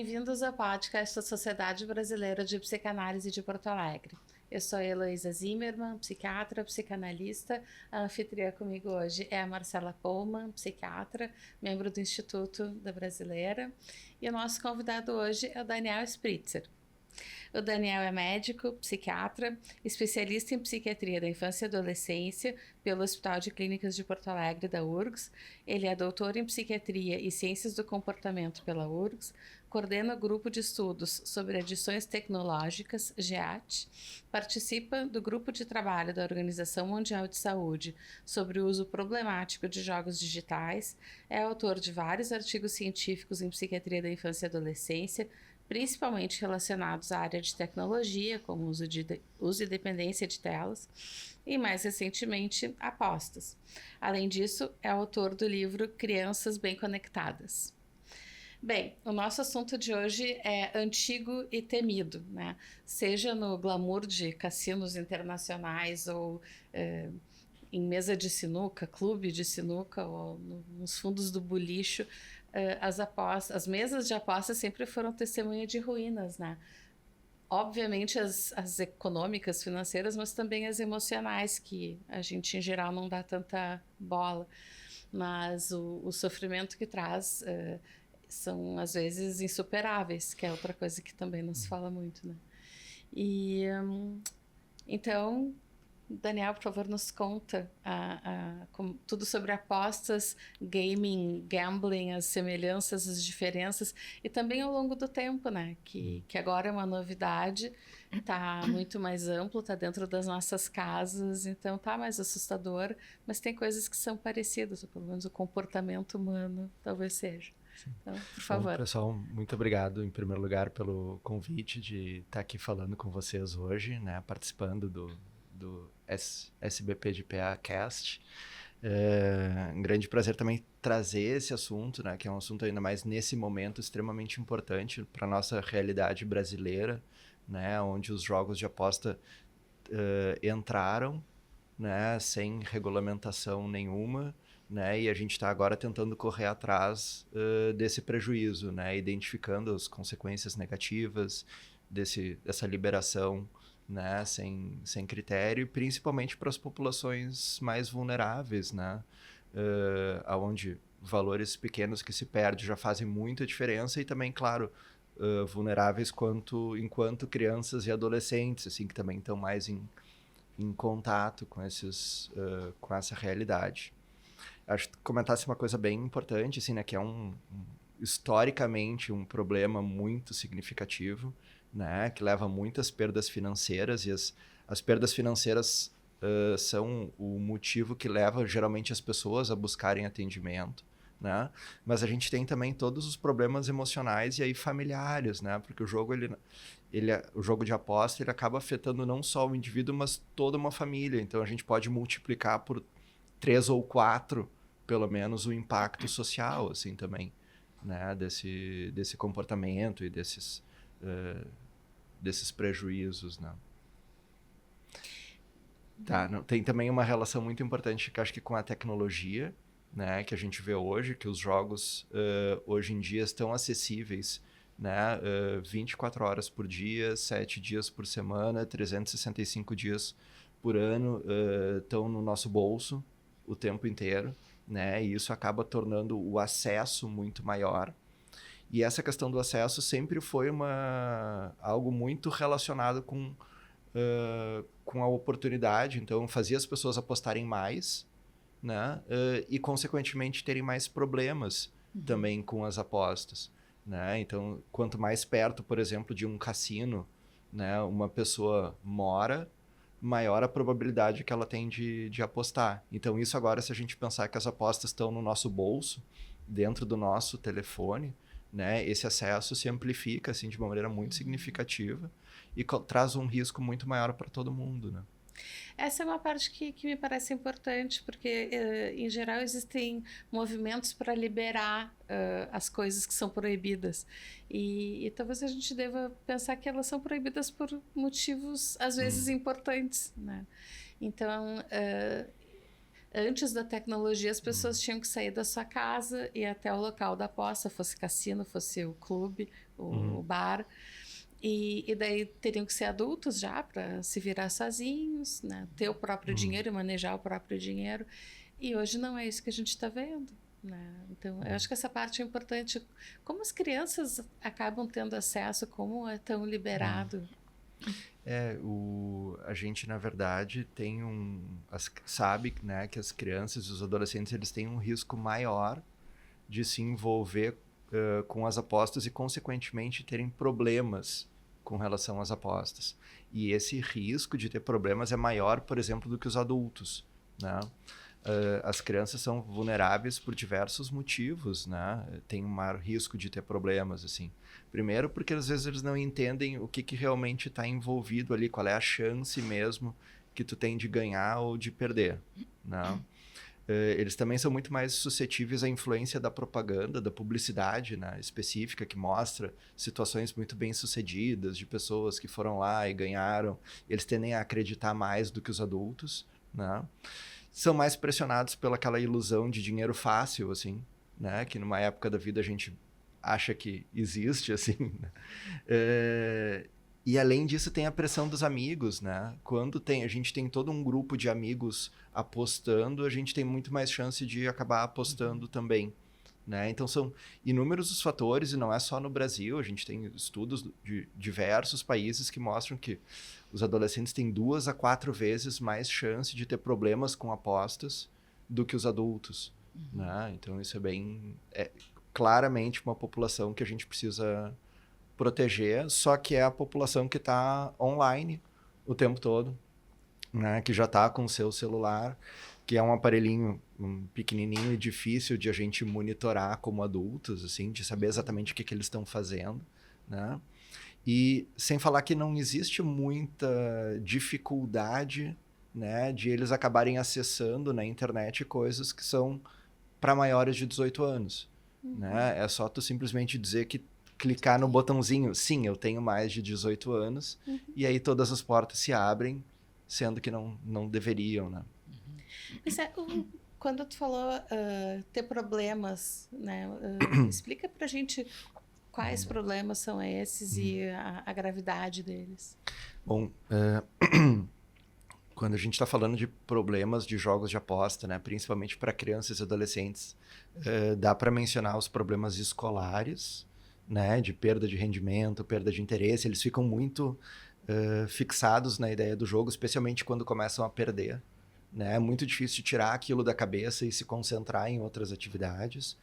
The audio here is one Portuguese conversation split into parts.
Bem-vindos ao podcast da Sociedade Brasileira de Psicanálise de Porto Alegre. Eu sou a Heloísa Zimmermann, psiquiatra, psicanalista. A anfitriã comigo hoje é a Marcela Pohlmann, psiquiatra, membro do Instituto da Brasileira. E o nosso convidado hoje é o Daniel Spritzer. O Daniel é médico, psiquiatra, especialista em psiquiatria da infância e adolescência pelo Hospital de Clínicas de Porto Alegre da URGS. Ele é doutor em psiquiatria e ciências do comportamento pela URGS, coordena o grupo de estudos sobre adições tecnológicas, GEAT, participa do grupo de trabalho da Organização Mundial de Saúde sobre o uso problemático de jogos digitais, é autor de vários artigos científicos em psiquiatria da infância e adolescência, principalmente relacionados à área de tecnologia, como uso e dependência de telas, e mais recentemente, apostas. Além disso, é autor do livro Crianças Bem Conectadas. Bem, o nosso assunto de hoje é antigo e temido, né? Seja no glamour de cassinos internacionais ou em mesa de sinuca, clube de sinuca ou nos fundos do bulicho, as mesas de apostas sempre foram testemunha de ruínas, né? Obviamente as econômicas, financeiras, mas também as emocionais, que a gente em geral não dá tanta bola. Mas o sofrimento que traz são às vezes insuperáveis, que é outra coisa que também não se fala muito, né? E então, Daniel, por favor, nos conta tudo sobre apostas, gaming, gambling, as semelhanças, as diferenças e também ao longo do tempo, né? Que agora é uma novidade, está muito mais amplo, está dentro das nossas casas, então está mais assustador, mas tem coisas que são parecidas, ou pelo menos o comportamento humano talvez seja. Então, por favor. Bom, pessoal, muito obrigado em primeiro lugar pelo convite de estar aqui falando com vocês hoje, né? Participando do SBP de PA Cast. É um grande prazer também trazer esse assunto, né, que é um assunto ainda mais nesse momento extremamente importante para a nossa realidade brasileira, né, onde os jogos de aposta entraram, né, sem regulamentação nenhuma, né, e a gente está agora tentando correr atrás desse prejuízo, né, identificando as consequências negativas dessa liberação, né, sem critério, principalmente para as populações mais vulneráveis, né, onde valores pequenos que se perdem já fazem muita diferença e também, claro, vulneráveis enquanto crianças e adolescentes, assim, que também estão mais em contato com com essa realidade. Acho que comentasse uma coisa bem importante, assim, né, que é historicamente um problema muito significativo, né, que leva a muitas perdas financeiras, e as perdas financeiras são o motivo que leva geralmente as pessoas a buscarem atendimento, né, mas a gente tem também todos os problemas emocionais e aí familiares, né, porque o jogo o jogo de aposta ele acaba afetando não só o indivíduo, mas toda uma família. Então a gente pode multiplicar por 3 ou 4, pelo menos, o impacto social, assim, também, né, desse comportamento e desses prejuízos, né. Tá, tem também uma relação muito importante, que acho que com a tecnologia, né, que a gente vê hoje, que os jogos hoje em dia estão acessíveis, né, 24 horas por dia, 7 dias por semana, 365 dias por ano, estão no nosso bolso o tempo inteiro, né, e isso acaba tornando o acesso muito maior. E essa questão do acesso sempre foi algo muito relacionado com a oportunidade, então fazia as pessoas apostarem mais, né, e consequentemente terem mais problemas também com as apostas, né? Então, quanto mais perto, por exemplo, de um cassino, né, uma pessoa mora, maior a probabilidade que ela tem de apostar. Então, isso agora, se a gente pensar que as apostas estão no nosso bolso, dentro do nosso telefone, né, esse acesso se amplifica assim, de uma maneira muito significativa e traz um risco muito maior para todo mundo, né? Essa é uma parte que me parece importante, porque, em geral, existem movimentos para liberar as coisas que são proibidas. E talvez a gente deva pensar que elas são proibidas por motivos, às vezes, importantes, né? Então, Antes da tecnologia, as pessoas tinham que sair da sua casa e ir até o local da aposta, fosse cassino, fosse o clube, o bar. E daí teriam que ser adultos já para se virar sozinhos, né? Ter o próprio dinheiro e manejar o próprio dinheiro. E hoje não é isso que a gente está vendo, né? Então, eu acho que essa parte é importante. Como as crianças acabam tendo acesso, como é tão liberado. A gente, na verdade, sabe, né, que as crianças e os adolescentes eles têm um risco maior de se envolver com as apostas e, consequentemente, terem problemas com relação às apostas. E esse risco de ter problemas é maior, por exemplo, do que os adultos, né? As crianças são vulneráveis por diversos motivos, né? Tem um maior risco de ter problemas, assim. Primeiro, porque às vezes eles não entendem o que realmente está envolvido ali, qual é a chance mesmo que tu tem de ganhar ou de perder, né? Eles também são muito mais suscetíveis à influência da propaganda, da publicidade, né, específica, que mostra situações muito bem-sucedidas de pessoas que foram lá e ganharam. Eles tendem a acreditar mais do que os adultos, né? São mais pressionados pelaquela ilusão de dinheiro fácil, assim, né? Que numa época da vida a gente acha que existe, assim, né? E além disso tem a pressão dos amigos, né? Quando a gente tem todo um grupo de amigos apostando, a gente tem muito mais chance de acabar apostando também, né? Então são inúmeros os fatores, e não é só no Brasil, a gente tem estudos de diversos países que mostram que os adolescentes têm 2 a 4 vezes mais chance de ter problemas com apostas do que os adultos, né? Então isso é claramente uma população que a gente precisa proteger, só que é a população que está online o tempo todo, né? Que já está com o seu celular, que é um aparelhinho pequenininho e difícil de a gente monitorar como adultos, assim, de saber exatamente o que eles estão fazendo, né? E sem falar que não existe muita dificuldade, né, de eles acabarem acessando na internet coisas que são para maiores de 18 anos, né? É só tu simplesmente dizer que clicar no botãozinho, sim, eu tenho mais de 18 anos, e aí todas as portas se abrem, sendo que não deveriam, né? Mas quando tu falou ter problemas, né? Explica pra gente quais problemas são esses e a gravidade deles. Bom, quando a gente está falando de problemas de jogos de aposta, né, principalmente para crianças e adolescentes, dá para mencionar os problemas escolares, né, de perda de rendimento, perda de interesse. Eles ficam muito fixados na ideia do jogo, especialmente quando começam a perder, né? É muito difícil tirar aquilo da cabeça e se concentrar em outras atividades.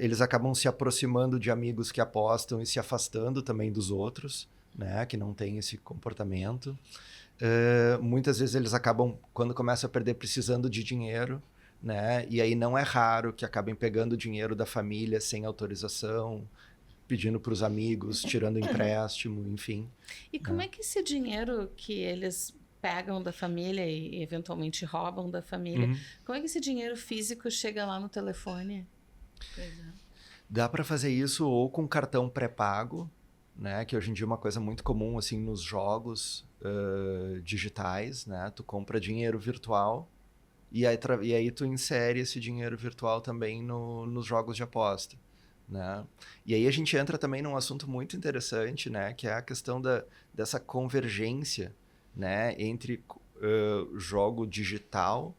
Eles acabam se aproximando de amigos que apostam e se afastando também dos outros, né, que não têm esse comportamento. Muitas vezes eles acabam, quando começam a perder, precisando de dinheiro, né? E aí não é raro que acabem pegando dinheiro da família sem autorização, pedindo para os amigos, tirando empréstimo, enfim. E como é que esse dinheiro que eles pegam da família e eventualmente roubam da família, como é que esse dinheiro físico chega lá no telefone? Pois é. Dá para fazer isso ou com cartão pré-pago, né? Que hoje em dia é uma coisa muito comum assim nos jogos digitais, né? Tu compra dinheiro virtual e aí tu insere esse dinheiro virtual também nos jogos de aposta, né? E aí a gente entra também num assunto muito interessante, né? Que é a questão dessa convergência, né? Entre jogo digital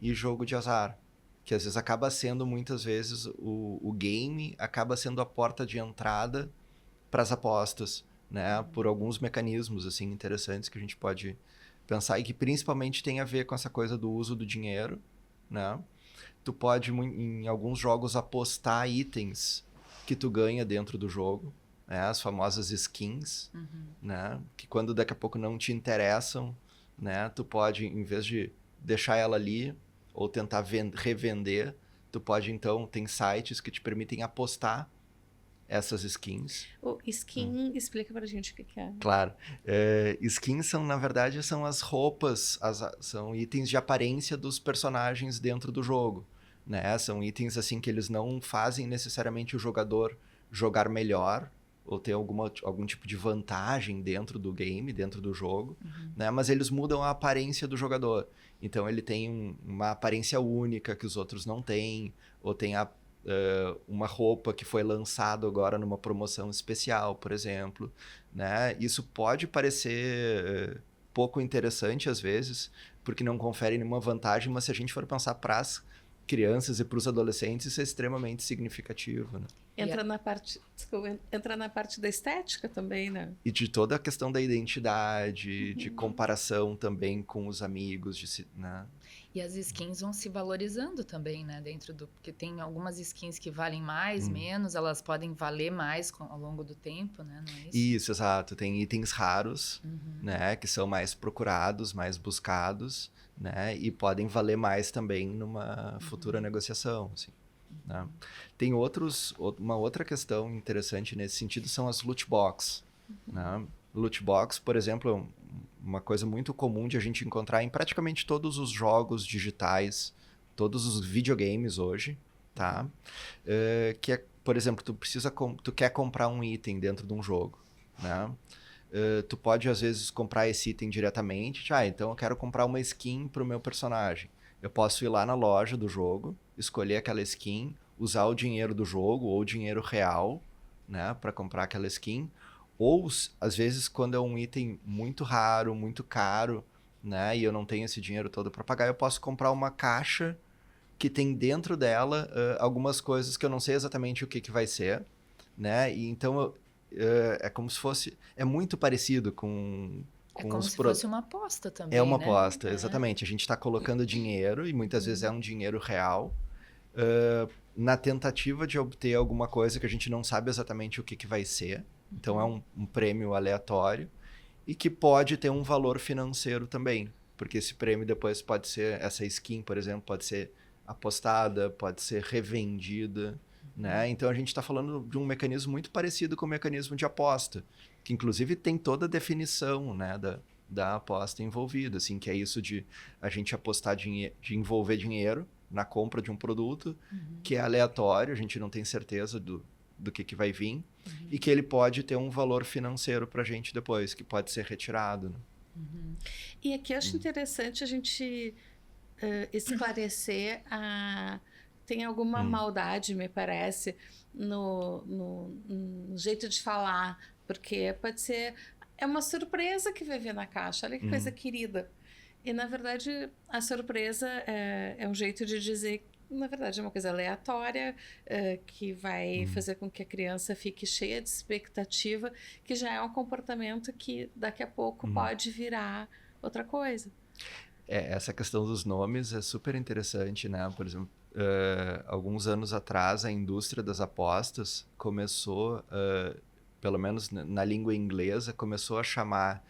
e jogo de azar, que às vezes acaba sendo, muitas vezes, o game acaba sendo a porta de entrada para as apostas, né? Por alguns mecanismos assim interessantes que a gente pode pensar e que principalmente tem a ver com essa coisa do uso do dinheiro, né? Tu pode, em alguns jogos, apostar itens que tu ganha dentro do jogo, né? As famosas skins, né? Que quando daqui a pouco não te interessam, né? Tu pode, em vez de deixar ela ali ou tentar revender, tu pode, então, tem sites que te permitem apostar essas skins. O skin, explica pra gente o que é. Claro. Skins são, na verdade, são as roupas, são itens de aparência dos personagens dentro do jogo, né? São itens assim que eles não fazem necessariamente o jogador jogar melhor, ou ter algum tipo de vantagem dentro do game, dentro do jogo, né? Mas eles mudam a aparência do jogador. Então ele tem uma aparência única que os outros não têm, ou tem uma roupa que foi lançada agora numa promoção especial, por exemplo, né? Isso pode parecer pouco interessante às vezes, porque não confere nenhuma vantagem, mas se a gente for pensar para as crianças e para os adolescentes, isso é extremamente significativo, né? Entra na parte da estética também, né? E de toda a questão da identidade, de comparação também com os amigos, né? E as skins vão se valorizando também, né? Porque tem algumas skins que valem mais, menos, elas podem valer mais ao longo do tempo, né? Não é isso? Isso, exato. Tem itens raros, né? Que são mais procurados, mais buscados, né? E podem valer mais também numa futura negociação, assim. Né? Tem uma outra questão interessante nesse sentido são as loot box. Né? Loot box, por exemplo, é uma coisa muito comum de a gente encontrar em praticamente todos os jogos digitais, todos os videogames hoje, tá? Que é, por exemplo, tu quer comprar um item dentro de um jogo, né? Tu pode às vezes comprar esse item diretamente, então eu quero comprar uma skin para o meu personagem. Eu posso ir lá na loja do jogo, escolher aquela skin, usar o dinheiro do jogo ou o dinheiro real, né, para comprar aquela skin. Ou, às vezes, quando é um item muito raro, muito caro, né, e eu não tenho esse dinheiro todo para pagar, eu posso comprar uma caixa que tem dentro dela algumas coisas que eu não sei exatamente o que vai ser, né, e então é como se fosse... É muito parecido com como se fosse uma aposta também, É uma né? aposta, exatamente. A gente está colocando dinheiro, e muitas vezes é um dinheiro real, na tentativa de obter alguma coisa que a gente não sabe exatamente o que vai ser. Então é um prêmio aleatório e que pode ter um valor financeiro também. Porque esse prêmio depois pode ser, essa skin, por exemplo, pode ser apostada, pode ser revendida, né? Então a gente está falando de um mecanismo muito parecido com o mecanismo de aposta, que inclusive tem toda a definição, né, da aposta envolvida, assim, que é isso de a gente apostar de envolver dinheiro na compra de um produto que é aleatório, a gente não tem certeza do que vai vir, e que ele pode ter um valor financeiro para a gente depois, que pode ser retirado. Né? E aqui eu acho interessante a gente esclarecer tem alguma maldade, me parece, no jeito de falar, porque pode ser... É uma surpresa que vai vir na caixa, olha que coisa querida. E, na verdade, a surpresa é um jeito de dizer, na verdade, é uma coisa aleatória, que vai fazer com que a criança fique cheia de expectativa, que já é um comportamento que daqui a pouco pode virar outra coisa. Essa questão dos nomes é super interessante, né? Por exemplo, alguns anos atrás, a indústria das apostas começou, pelo menos na língua inglesa, começou a chamar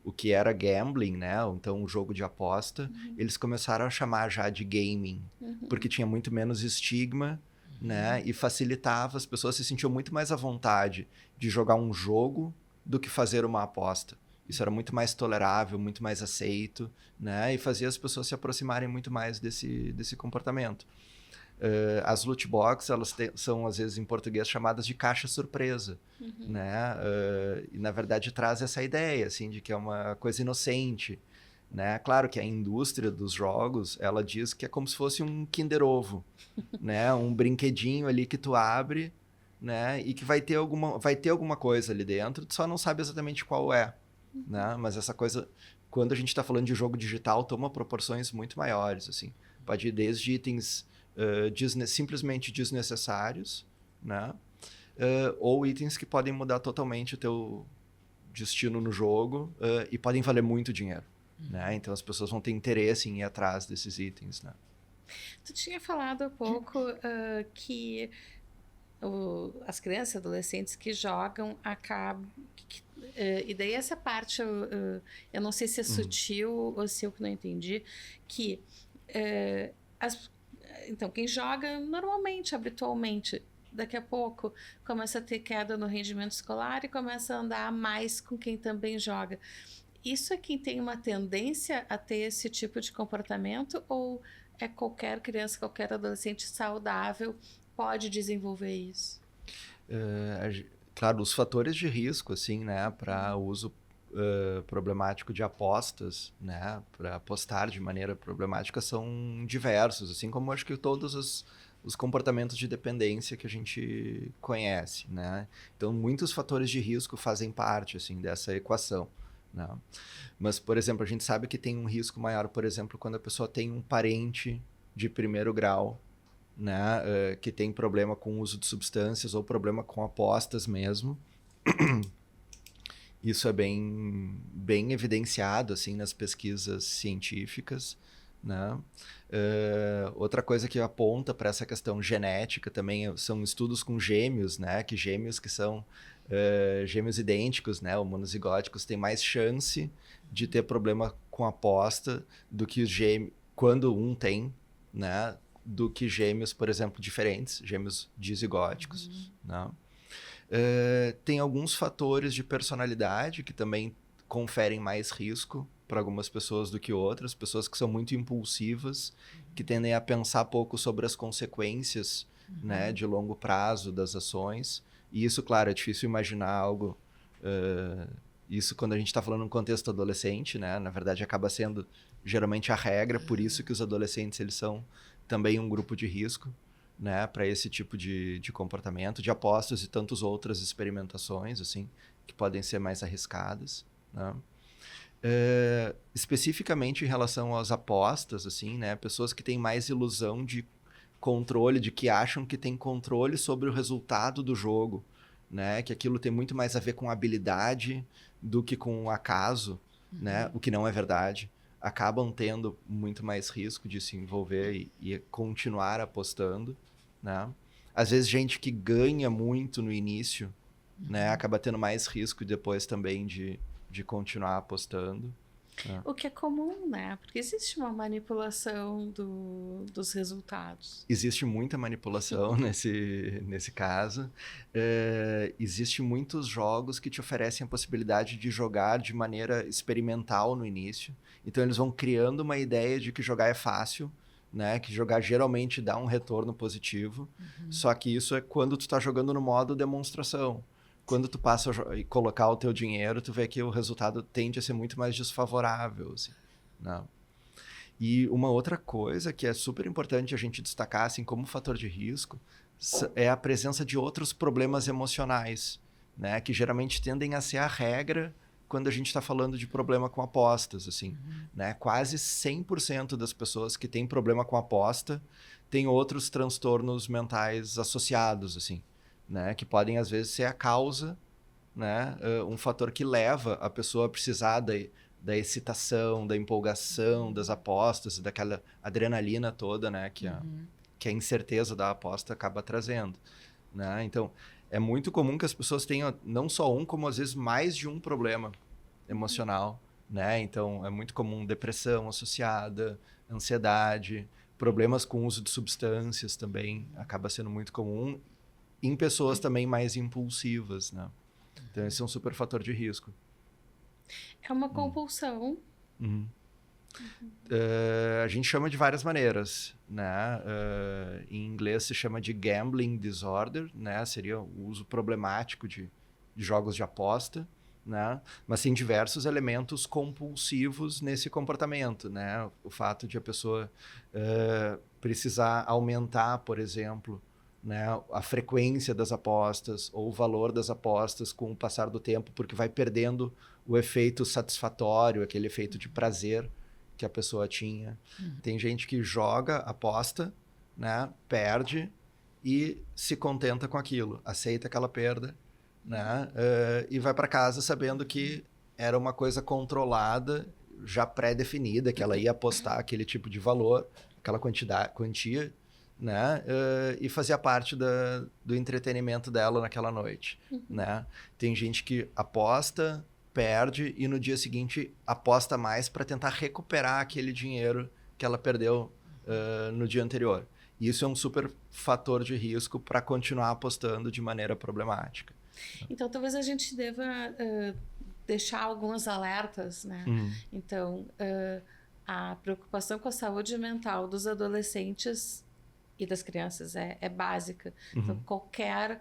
o que era gambling, né? Então, o jogo de aposta, eles começaram a chamar já de gaming, porque tinha muito menos estigma, né? E facilitava, as pessoas se sentiam muito mais à vontade de jogar um jogo do que fazer uma aposta. Isso era muito mais tolerável, muito mais aceito, né? E fazia as pessoas se aproximarem muito mais desse comportamento. As loot box, elas são, às vezes, em português, chamadas de caixa surpresa, né? E, na verdade, traz essa ideia, assim, de que é uma coisa inocente, né? Claro que a indústria dos jogos, ela diz que é como se fosse um Kinder Ovo, né? Um brinquedinho ali que tu abre, né? E que vai ter alguma coisa ali dentro, tu só não sabe exatamente qual é, né? Mas essa coisa, quando a gente está falando de jogo digital, toma proporções muito maiores, assim. Pode ir desde itens simplesmente desnecessários, né? Ou itens que podem mudar totalmente o teu destino no jogo e podem valer muito dinheiro, né? Então as pessoas vão ter interesse em ir atrás desses itens, né? Tu tinha falado há pouco que as crianças e adolescentes que jogam acabam... e daí essa parte eu não sei se é sutil ou se eu que não entendi, que então quem joga normalmente, habitualmente, daqui a pouco começa a ter queda no rendimento escolar e começa a andar mais com quem também joga. Isso é quem tem uma tendência a ter esse tipo de comportamento ou é qualquer criança, qualquer adolescente saudável pode desenvolver isso? Claro, os fatores de risco, assim, né, para uso problemático de apostas, né, para apostar de maneira problemática são diversos, assim como acho que todos os comportamentos de dependência que a gente conhece, né? Então, muitos fatores de risco fazem parte, assim, dessa equação, né? Mas, por exemplo, a gente sabe que tem um risco maior, por exemplo, quando a pessoa tem um parente de primeiro grau, né, que tem problema com o uso de substâncias ou problema com apostas mesmo. Isso é bem evidenciado assim nas pesquisas científicas, né? Outra coisa que aponta para essa questão genética também são estudos com gêmeos, né? Que gêmeos que são gêmeos idênticos, né? Monozigóticos têm mais chance de ter problema com aposta do que os gêmeos quando um tem, né? Do que gêmeos, por exemplo, diferentes, gêmeos dizigóticos, né? Tem alguns fatores de personalidade que também conferem mais risco para algumas pessoas do que outras, pessoas que são muito impulsivas, que tendem a pensar pouco sobre as consequências, né, de longo prazo das ações. E isso, claro, é difícil imaginar algo... isso quando a gente está falando num contexto adolescente, né? Na verdade, acaba sendo geralmente a regra, por isso que os adolescentes eles são também um grupo de risco, né, para esse tipo de comportamento, de apostas e tantas outras experimentações, assim, que podem ser mais arriscadas, né? Especificamente em relação às apostas, assim, né, pessoas que têm mais ilusão de controle, de que acham que tem controle sobre o resultado do jogo, né, que aquilo tem muito mais a ver com habilidade do que com acaso, né, o que não é verdade. Acabam tendo muito mais risco de se envolver e continuar apostando, né? Às vezes gente que ganha muito no início, né, acaba tendo mais risco depois também de continuar apostando, né? O que é comum, né? Porque existe uma manipulação dos resultados. Existe muita manipulação nesse caso. Existe muitos jogos que te oferecem a possibilidade de jogar de maneira experimental no início. Então eles vão criando uma ideia de que jogar é fácil, né? Que jogar geralmente dá um retorno positivo. Só que isso é quando tu tá jogando no modo demonstração. Quando tu passa a colocar o teu dinheiro, tu vê que o resultado tende a ser muito mais desfavorável, assim, né? E uma outra coisa que é super importante a gente destacar, assim, como fator de risco, é a presença de outros problemas emocionais, né? Que geralmente tendem a ser a regra quando a gente está falando de problema com apostas, assim, né? Quase 100% das pessoas que têm problema com aposta têm outros transtornos mentais associados, assim, né? Que podem, às vezes, ser a causa, né? Um fator que leva a pessoa a precisar da excitação, da empolgação, das apostas, daquela adrenalina toda, né? Que a incerteza da aposta acaba trazendo, né? Então, é muito comum que as pessoas tenham não só um, como às vezes mais de um problema emocional, né? Então, é muito comum depressão associada, ansiedade, problemas com o uso de substâncias também acaba sendo muito comum em pessoas também mais impulsivas, né? Então, esse é um super fator de risco. É uma compulsão. A gente chama de várias maneiras, né? Em inglês se chama de gambling disorder, né? Seria o uso problemático de jogos de aposta, né? Mas tem diversos elementos compulsivos nesse comportamento, né? O fato de a pessoa precisar aumentar, por exemplo, né, a frequência das apostas ou o valor das apostas com o passar do tempo, porque vai perdendo o efeito satisfatório, aquele efeito de prazer que a pessoa tinha. Tem gente que joga, aposta, né, perde e se contenta com aquilo, aceita aquela perda, né, e vai para casa sabendo que era uma coisa controlada, já pré-definida, que ela ia apostar aquele tipo de valor, aquela quantia, né? E fazia parte do entretenimento dela naquela noite, né? Tem gente que aposta, perde e no dia seguinte aposta mais para tentar recuperar aquele dinheiro que ela perdeu no dia anterior. E isso é um super fator de risco para continuar apostando de maneira problemática. Então, talvez a gente deva deixar alguns alertas, né? Então, a preocupação com a saúde mental dos adolescentes e das crianças é básica. Então, qualquer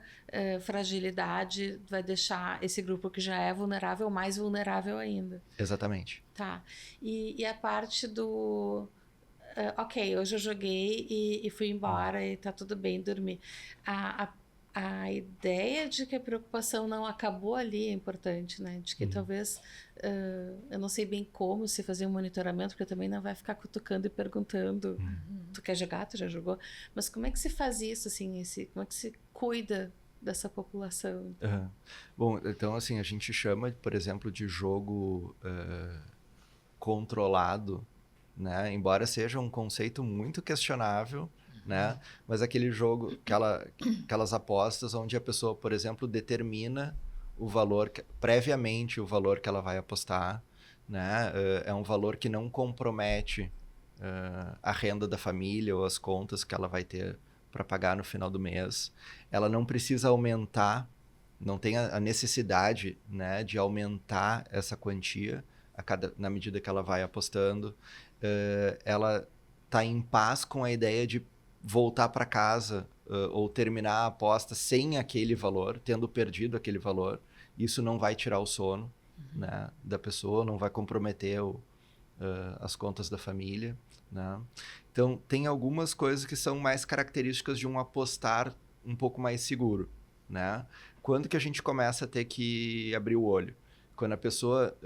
fragilidade vai deixar esse grupo que já é vulnerável mais vulnerável ainda. Exatamente. Tá. E a parte do... ok, hoje eu joguei e fui embora e tá tudo bem, dormi. A ideia de que a preocupação não acabou ali é importante, né? De que talvez, eu não sei bem como se fazer um monitoramento, porque também não vai ficar cutucando e perguntando, tu quer jogar, tu já jogou? Mas como é que se faz isso, assim, como é que se cuida dessa população? Bom, então assim, a gente chama, por exemplo, de jogo controlado, né? Embora seja um conceito muito questionável, né? Mas aquele jogo, aquelas apostas onde a pessoa, por exemplo, determina o valor, previamente o valor que ela vai apostar, né? É um valor que não compromete a renda da família ou as contas que ela vai ter para pagar no final do mês. Ela não precisa aumentar, não tem a necessidade, né, de aumentar essa quantia na medida que ela vai apostando. Ela está em paz com a ideia de voltar para casa ou terminar a aposta sem aquele valor, tendo perdido aquele valor. Isso não vai tirar o sono, né, da pessoa, não vai comprometer as contas da família, né? Então, tem algumas coisas que são mais características de um apostar um pouco mais seguro, né? Quando que a gente começa a ter que abrir o olho? Quando a pessoa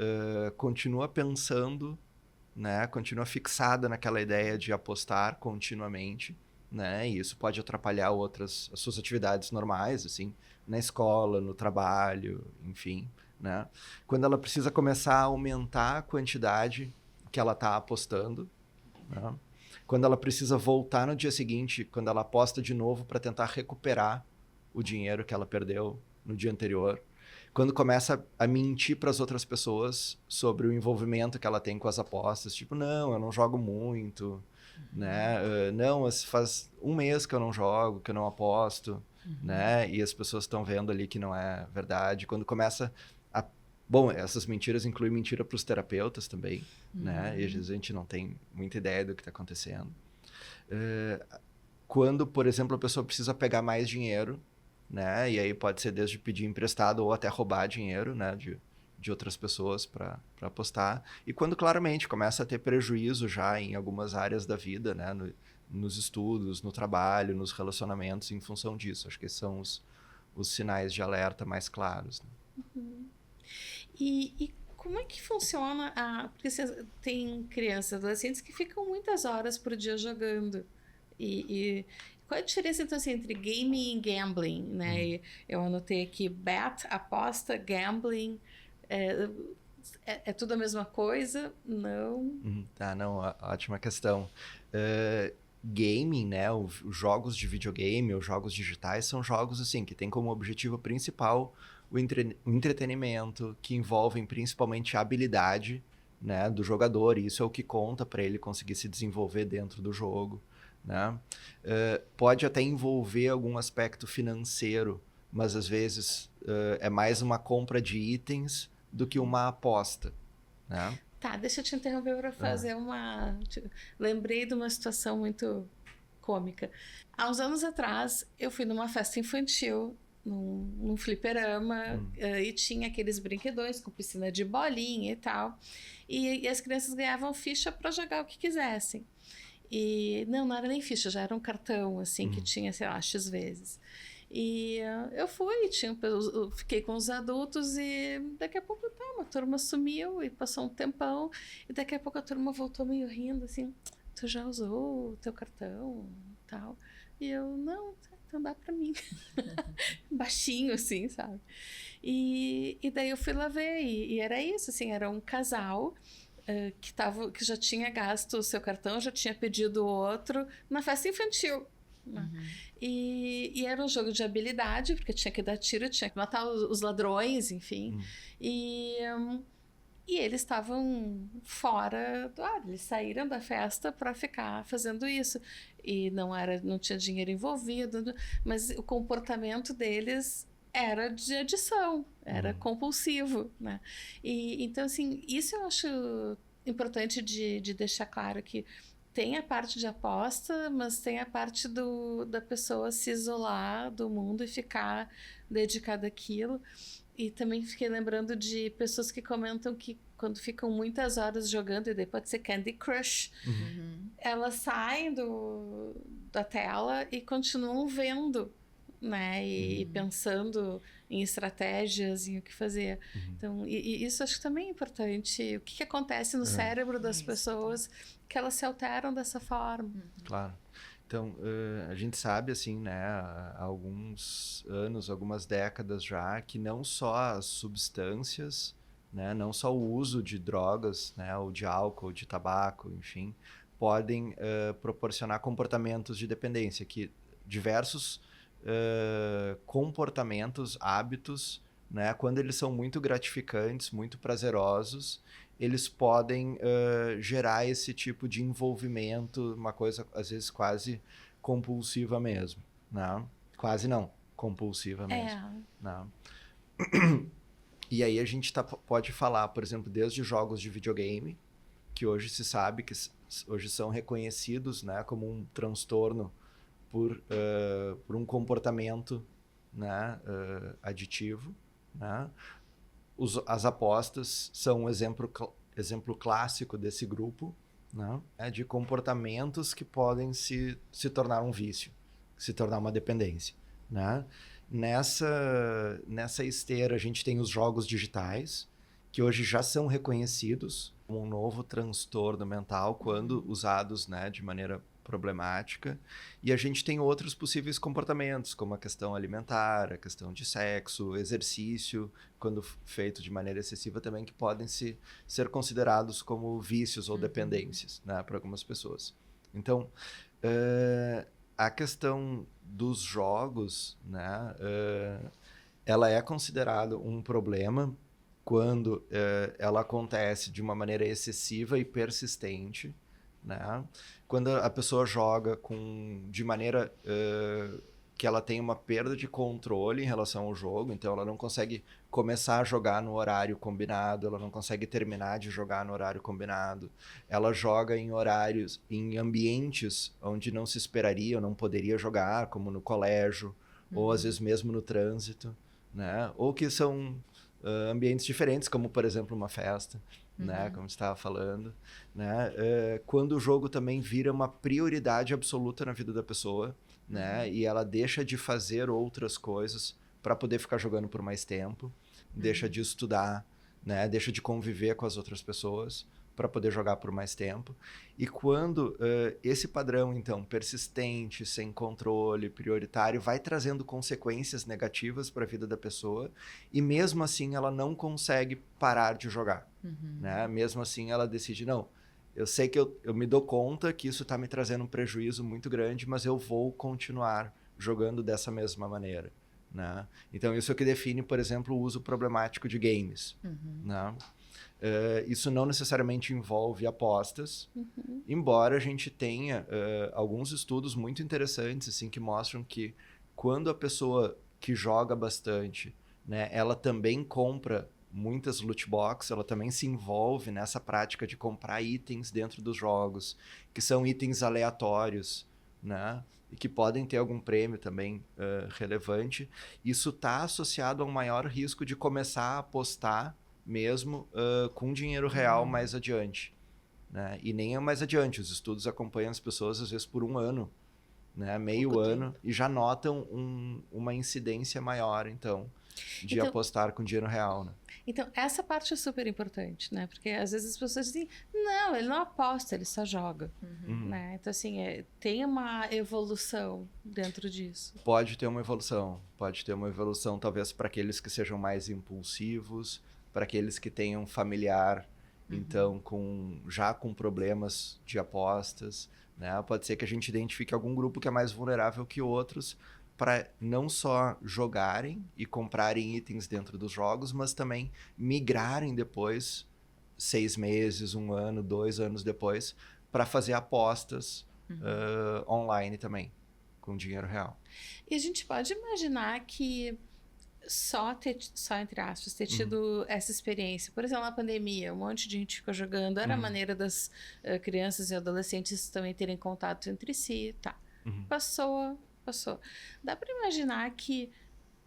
continua pensando, né? Continua fixada naquela ideia de apostar continuamente, né? E isso pode atrapalhar as suas atividades normais, assim, na escola, no trabalho, enfim, né? Quando ela precisa começar a aumentar a quantidade que ela está apostando, né? Quando ela precisa voltar no dia seguinte, quando ela aposta de novo para tentar recuperar o dinheiro que ela perdeu no dia anterior. Quando começa a mentir para as outras pessoas sobre o envolvimento que ela tem com as apostas. Tipo, não, eu não jogo muito, né? Não, faz um mês que eu não jogo, que eu não aposto, né? E as pessoas estão vendo ali que não é verdade. Quando começa a... Bom, essas mentiras incluem mentira para os terapeutas também, né? E às vezes a gente não tem muita ideia do que está acontecendo. Quando, por exemplo, a pessoa precisa pegar mais dinheiro, né? E aí pode ser desde pedir emprestado ou até roubar dinheiro, né? De outras pessoas para apostar. E quando claramente começa a ter prejuízo já em algumas áreas da vida, né? Nos estudos, no trabalho, nos relacionamentos, em função disso. Acho que esses são os sinais de alerta mais claros, né? E como é que funciona porque tem crianças, adolescentes que ficam muitas horas por dia jogando. E qual é a diferença, então, assim, entre gaming e gambling, né? Eu anotei aqui, bet, aposta, gambling, é tudo a mesma coisa? Não? Não, ótima questão. Gaming, né, os jogos de videogame, os jogos digitais, são jogos, assim, que têm como objetivo principal o entretenimento, que envolvem principalmente a habilidade, né, do jogador, e isso é o que conta para ele conseguir se desenvolver dentro do jogo, né? Pode até envolver algum aspecto financeiro, mas às vezes é mais uma compra de itens do que uma aposta, né? Tá, deixa eu te interromper para fazer lembrei de uma situação muito cômica. Há uns anos atrás, eu fui numa festa infantil, num fliperama, e tinha aqueles brinquedões com piscina de bolinha e tal. E as crianças ganhavam ficha para jogar o que quisessem. E não era nem ficha, já era um cartão, assim, que tinha, sei lá, X vezes. E eu fui, fiquei com os adultos e daqui a pouco uma turma sumiu e passou um tempão e daqui a pouco a turma voltou meio rindo, assim, tu já usou o teu cartão e tal? E eu, não, então dá pra mim. Baixinho, assim, sabe? E daí eu fui lá ver e era isso, assim, era um casal que já tinha gasto o seu cartão, já tinha pedido outro na festa infantil. E era um jogo de habilidade, porque tinha que dar tiro, tinha que matar os ladrões, enfim. E eles estavam fora do ar, eles saíram da festa para ficar fazendo isso. E não tinha dinheiro envolvido, mas o comportamento deles era de adição, era compulsivo, né? Então, assim, isso eu acho importante de deixar claro que tem a parte de aposta, mas tem a parte da pessoa se isolar do mundo e ficar dedicada àquilo. E também fiquei lembrando de pessoas que comentam que quando ficam muitas horas jogando, e daí pode ser Candy Crush, elas saem da tela e continuam vendo, né? E pensando em estratégias, em o que fazer. Então, e isso acho que também é importante. O que acontece no cérebro das pessoas que elas se alteram dessa forma. Claro. Então, a gente sabe, assim, né, há alguns anos, algumas décadas já, que não só as substâncias, né, não só o uso de drogas, né, ou de álcool, de tabaco, enfim, podem proporcionar comportamentos de dependência, que diversos comportamentos, hábitos, né, quando eles são muito gratificantes, muito prazerosos, eles podem gerar esse tipo de envolvimento, uma coisa às vezes quase compulsiva mesmo, né? Quase não, compulsiva mesmo. Né? E aí a gente pode falar, por exemplo, desde jogos de videogame, que hoje se sabe que hoje são reconhecidos, né, como um transtorno por um comportamento, né, aditivo, né? As apostas são um exemplo clássico desse grupo, né? De comportamentos que podem se tornar um vício, se tornar uma dependência. Né? Nessa esteira, a gente tem os jogos digitais, que hoje já são reconhecidos como um novo transtorno mental quando usados, né, de maneira problemática, e a gente tem outros possíveis comportamentos, como a questão alimentar, a questão de sexo, exercício, quando feito de maneira excessiva também, que podem ser considerados como vícios ou dependências, né, para algumas pessoas. Então, a questão dos jogos, né, ela é considerada um problema quando ela acontece de uma maneira excessiva e persistente, né? Quando a pessoa joga de maneira que ela tem uma perda de controle em relação ao jogo, então ela não consegue começar a jogar no horário combinado, ela não consegue terminar de jogar no horário combinado, ela joga em horários, em ambientes onde não se esperaria ou não poderia jogar, como no colégio, ou às vezes mesmo no trânsito, né? Ou que são ambientes diferentes, como por exemplo uma festa, né, como você estava falando, né, quando o jogo também vira uma prioridade absoluta na vida da pessoa, né, e ela deixa de fazer outras coisas para poder ficar jogando por mais tempo, deixa de estudar, né, deixa de conviver com as outras pessoas para poder jogar por mais tempo. E quando esse padrão, então, persistente, sem controle, prioritário, vai trazendo consequências negativas para a vida da pessoa, e mesmo assim ela não consegue parar de jogar. Né? Mesmo assim ela decide, não, eu sei que eu me dou conta que isso está me trazendo um prejuízo muito grande, mas eu vou continuar jogando dessa mesma maneira. Né? Então isso é o que define, por exemplo, o uso problemático de games. Né? Isso não necessariamente envolve apostas, embora a gente tenha alguns estudos muito interessantes assim, que mostram que quando a pessoa que joga bastante, né, ela também compra muitas loot box, ela também se envolve nessa prática de comprar itens dentro dos jogos, que são itens aleatórios, né? E que podem ter algum prêmio também relevante. Isso está associado a um maior risco de começar a apostar mesmo com dinheiro real mais adiante. Né? E nem é mais adiante, os estudos acompanham as pessoas às vezes por um ano, né? Meio ano, e já notam uma incidência maior, então, de apostar com dinheiro real, né? Então, essa parte é super importante, né? Porque às vezes as pessoas dizem, não, ele não aposta, ele só joga. Né? Então, assim, tem uma evolução dentro disso. Pode ter uma evolução talvez para aqueles que sejam mais impulsivos, para aqueles que tenham familiar, então, já com problemas de apostas, né? Pode ser que a gente identifique algum grupo que é mais vulnerável que outros, para não só jogarem e comprarem itens dentro dos jogos, mas também migrarem depois, 6 meses, 1 ano, 2 anos depois, para fazer apostas online também, com dinheiro real. E a gente pode imaginar que só entre aspas, ter tido essa experiência. Por exemplo, na pandemia, um monte de gente ficou jogando, era a maneira das crianças e adolescentes também terem contato entre si, tá. Passou. Dá para imaginar que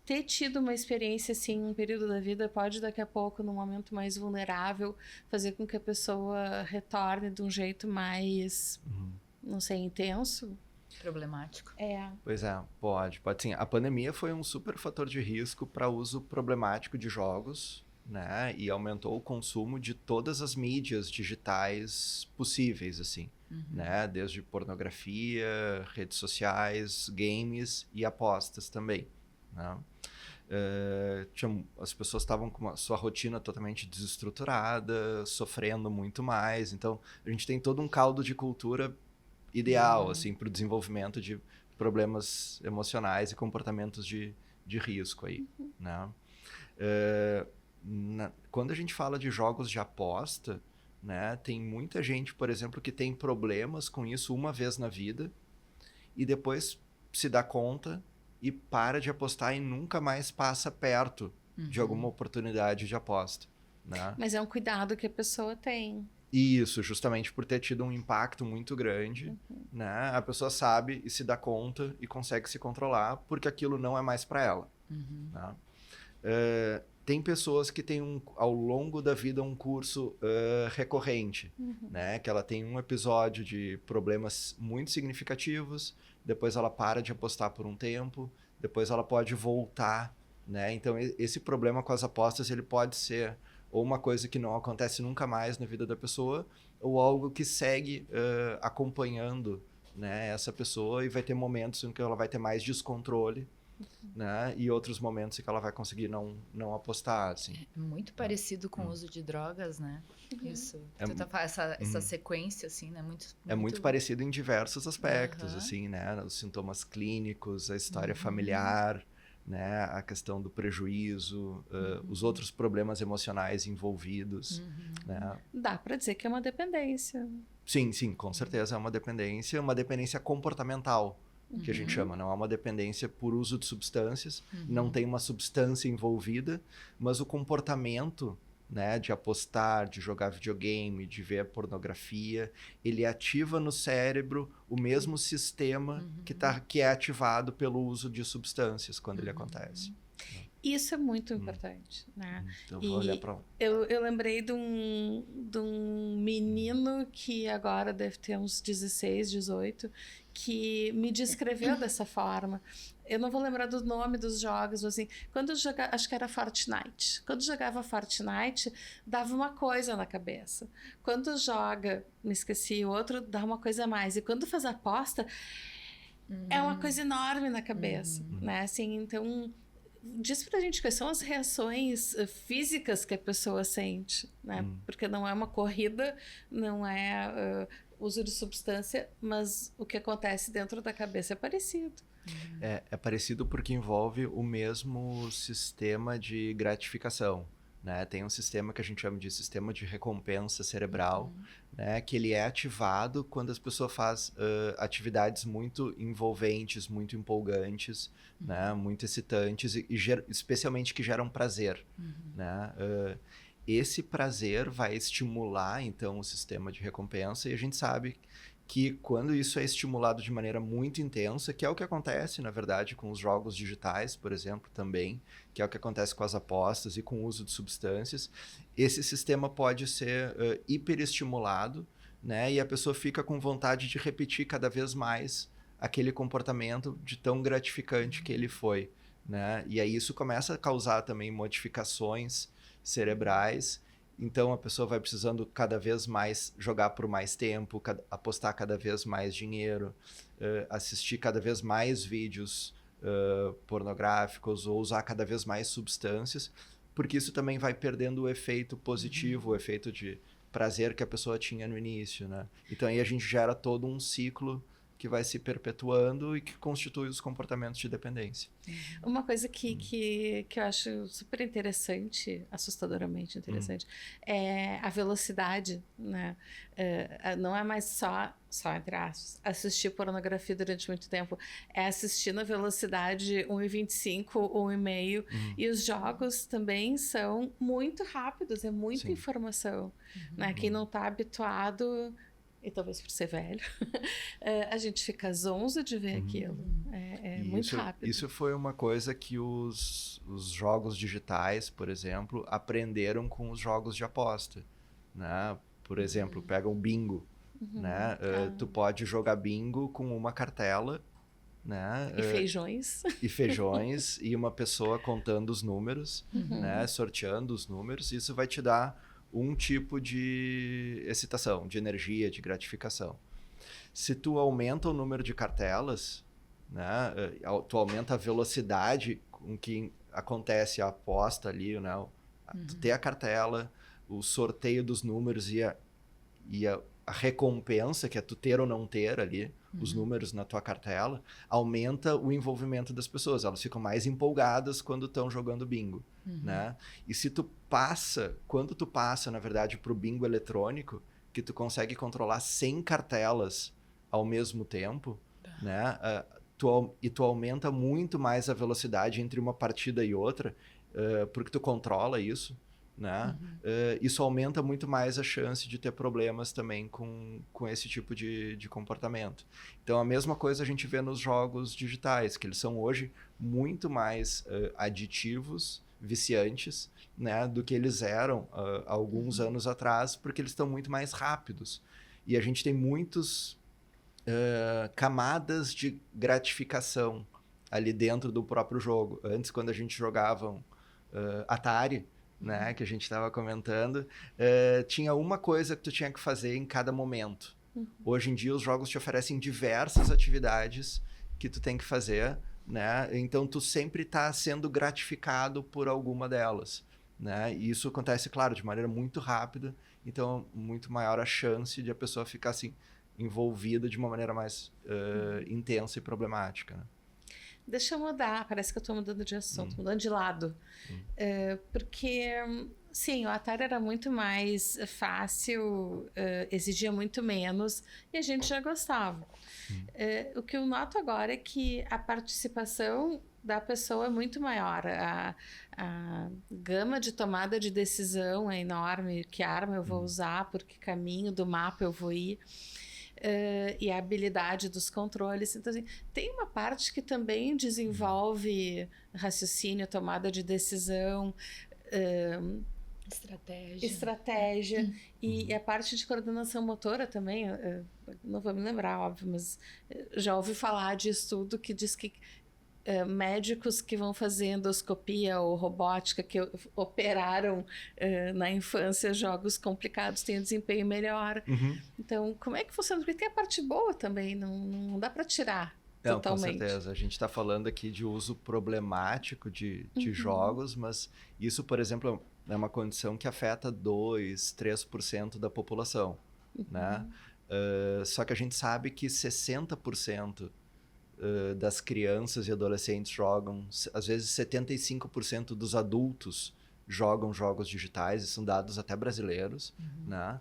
ter tido uma experiência assim, um período da vida, pode daqui a pouco, num momento mais vulnerável, fazer com que a pessoa retorne de um jeito mais, não sei, intenso? Problemático. Pois é, pode sim. A pandemia foi um super fator de risco para uso problemático de jogos, né? E aumentou o consumo de todas as mídias digitais possíveis, assim, né? Desde pornografia, redes sociais, games e apostas também, né? As pessoas estavam com a sua rotina totalmente desestruturada, sofrendo muito mais. Então, a gente tem todo um caldo de cultura ideal assim, para o desenvolvimento de problemas emocionais e comportamentos de risco aí, né? Quando a gente fala de jogos de aposta, né, tem muita gente, por exemplo, que tem problemas com isso uma vez na vida e depois se dá conta e para de apostar e nunca mais passa perto de alguma oportunidade de aposta, né? Mas é um cuidado que a pessoa tem. Isso, justamente por ter tido um impacto muito grande, né? A pessoa sabe e se dá conta e consegue se controlar porque aquilo não é mais para ela. Né? Tem pessoas que têm ao longo da vida um curso recorrente, né? Que ela tem um episódio de problemas muito significativos, depois ela para de apostar por um tempo, depois ela pode voltar, né? Então esse problema com as apostas ele pode ser ou uma coisa que não acontece nunca mais na vida da pessoa, ou algo que segue acompanhando, né, essa pessoa e vai ter momentos em que ela vai ter mais descontrole, né, e outros momentos em que ela vai conseguir não apostar, assim. É muito parecido com o uso de drogas, né? Isso. Essa sequência, assim, né? É muito parecido em diversos aspectos, assim, né? Os sintomas clínicos, a história familiar, né, a questão do prejuízo, os outros problemas emocionais envolvidos, né? Dá para dizer que é uma dependência. Sim, com certeza é uma dependência comportamental, que a gente chama, não é uma dependência por uso de substâncias, não tem uma substância envolvida, mas o comportamento, né, de apostar, de jogar videogame, de ver pornografia, ele ativa no cérebro o mesmo sistema que é ativado pelo uso de substâncias quando ele acontece. Isso é muito importante, né? Então, vou olhar para... Eu lembrei de um menino que agora deve ter uns 16, 18, que me descreveu dessa forma. Eu não vou lembrar do nome dos jogos, mas assim, quando eu jogava, acho que era Fortnite. Quando jogava Fortnite, dava uma coisa na cabeça. Quando joga, me esqueci, o outro dá uma coisa a mais. E quando faz aposta, é uma coisa enorme na cabeça, né? Assim, então, diz pra gente quais são as reações físicas que a pessoa sente, né? Porque não é uma corrida, não é uso de substância, mas o que acontece dentro da cabeça é parecido. É parecido porque envolve o mesmo sistema de gratificação, né? Tem um sistema que a gente chama de sistema de recompensa cerebral, né? Que ele é ativado quando as pessoas fazem atividades muito envolventes, muito empolgantes, né? Muito excitantes e especialmente que geram prazer, né? Esse prazer vai estimular, então, o sistema de recompensa e a gente sabe que quando isso é estimulado de maneira muito intensa, que é o que acontece, na verdade, com os jogos digitais, por exemplo, também, que é o que acontece com as apostas e com o uso de substâncias, esse sistema pode ser hiperestimulado, né? E a pessoa fica com vontade de repetir cada vez mais aquele comportamento de tão gratificante que ele foi, né? E aí isso começa a causar também modificações cerebrais. Então a pessoa vai precisando cada vez mais jogar por mais tempo, apostar cada vez mais dinheiro, assistir cada vez mais vídeos pornográficos ou usar cada vez mais substâncias, porque isso também vai perdendo o efeito positivo, o efeito de prazer que a pessoa tinha no início, né? Então aí a gente gera todo um ciclo que vai se perpetuando e que constitui os comportamentos de dependência. Uma coisa que eu acho super interessante, assustadoramente interessante, é a velocidade, né? Não é mais só entre aspas, assistir pornografia durante muito tempo, é assistir na velocidade 1,25, 1,5, e os jogos também são muito rápidos, é muita informação, né? Quem não está habituado, e talvez por ser velho, a gente fica zonzo de ver aquilo. É muito rápido. Isso foi uma coisa que os jogos digitais, por exemplo, aprenderam com os jogos de aposta, né? Por exemplo, pega o bingo, né? Tu pode jogar bingo com uma cartela, né? E feijões. E feijões, e uma pessoa contando os números, né? Sorteando os números. Isso vai te dar um tipo de excitação, de energia, de gratificação. Se tu aumenta o número de cartelas, né, tu aumenta a velocidade com que acontece a aposta ali, né, tu ter a cartela, o sorteio dos números e a recompensa, que é tu ter ou não ter ali os números na tua cartela, aumenta o envolvimento das pessoas. Elas ficam mais empolgadas quando estão jogando bingo, né? E se tu quando tu passa, na verdade, para o bingo eletrônico, que tu consegue controlar 100 cartelas ao mesmo tempo, né? Tu aumenta muito mais a velocidade entre uma partida e outra, porque tu controla isso, né? Isso aumenta muito mais a chance de ter problemas também com esse tipo de comportamento. Então, a mesma coisa a gente vê nos jogos digitais, que eles são hoje muito mais aditivos, viciantes, né, do que eles eram há alguns anos atrás, porque eles estão muito mais rápidos. E a gente tem muitos camadas de gratificação ali dentro do próprio jogo. Antes, quando a gente jogava Atari, né, que a gente estava comentando, tinha uma coisa que tu tinha que fazer em cada momento. Hoje em dia, os jogos te oferecem diversas atividades que tu tem que fazer, né? Então, tu sempre está sendo gratificado por alguma delas, né? E isso acontece, claro, de maneira muito rápida, então, muito maior a chance de a pessoa ficar assim, envolvida de uma maneira mais intensa e problemática, né? Deixa eu mudar, parece que eu estou mudando de assunto, mudando de lado. Porque, sim, o Atari era muito mais fácil, exigia muito menos e a gente já gostava. O que eu noto agora é que a participação da pessoa é muito maior. A gama de tomada de decisão é enorme. Que arma eu vou usar, por que caminho do mapa eu vou ir. E a habilidade dos controles. Então, assim, tem uma parte que também desenvolve raciocínio, tomada de decisão, estratégia e a parte de coordenação motora também. Não vou me lembrar, óbvio, mas já ouvi falar de estudo que diz que médicos que vão fazer endoscopia ou robótica, que operaram na infância jogos complicados, têm um desempenho melhor. Então, como é que funciona? Porque tem a parte boa também, não dá para tirar totalmente. Com certeza. A gente está falando aqui de uso problemático de jogos, mas isso, por exemplo, é uma condição que afeta 2%, 3% da população, né? Só que a gente sabe que 60% das crianças e adolescentes jogam, às vezes 75% dos adultos jogam jogos digitais, e são dados até brasileiros, né?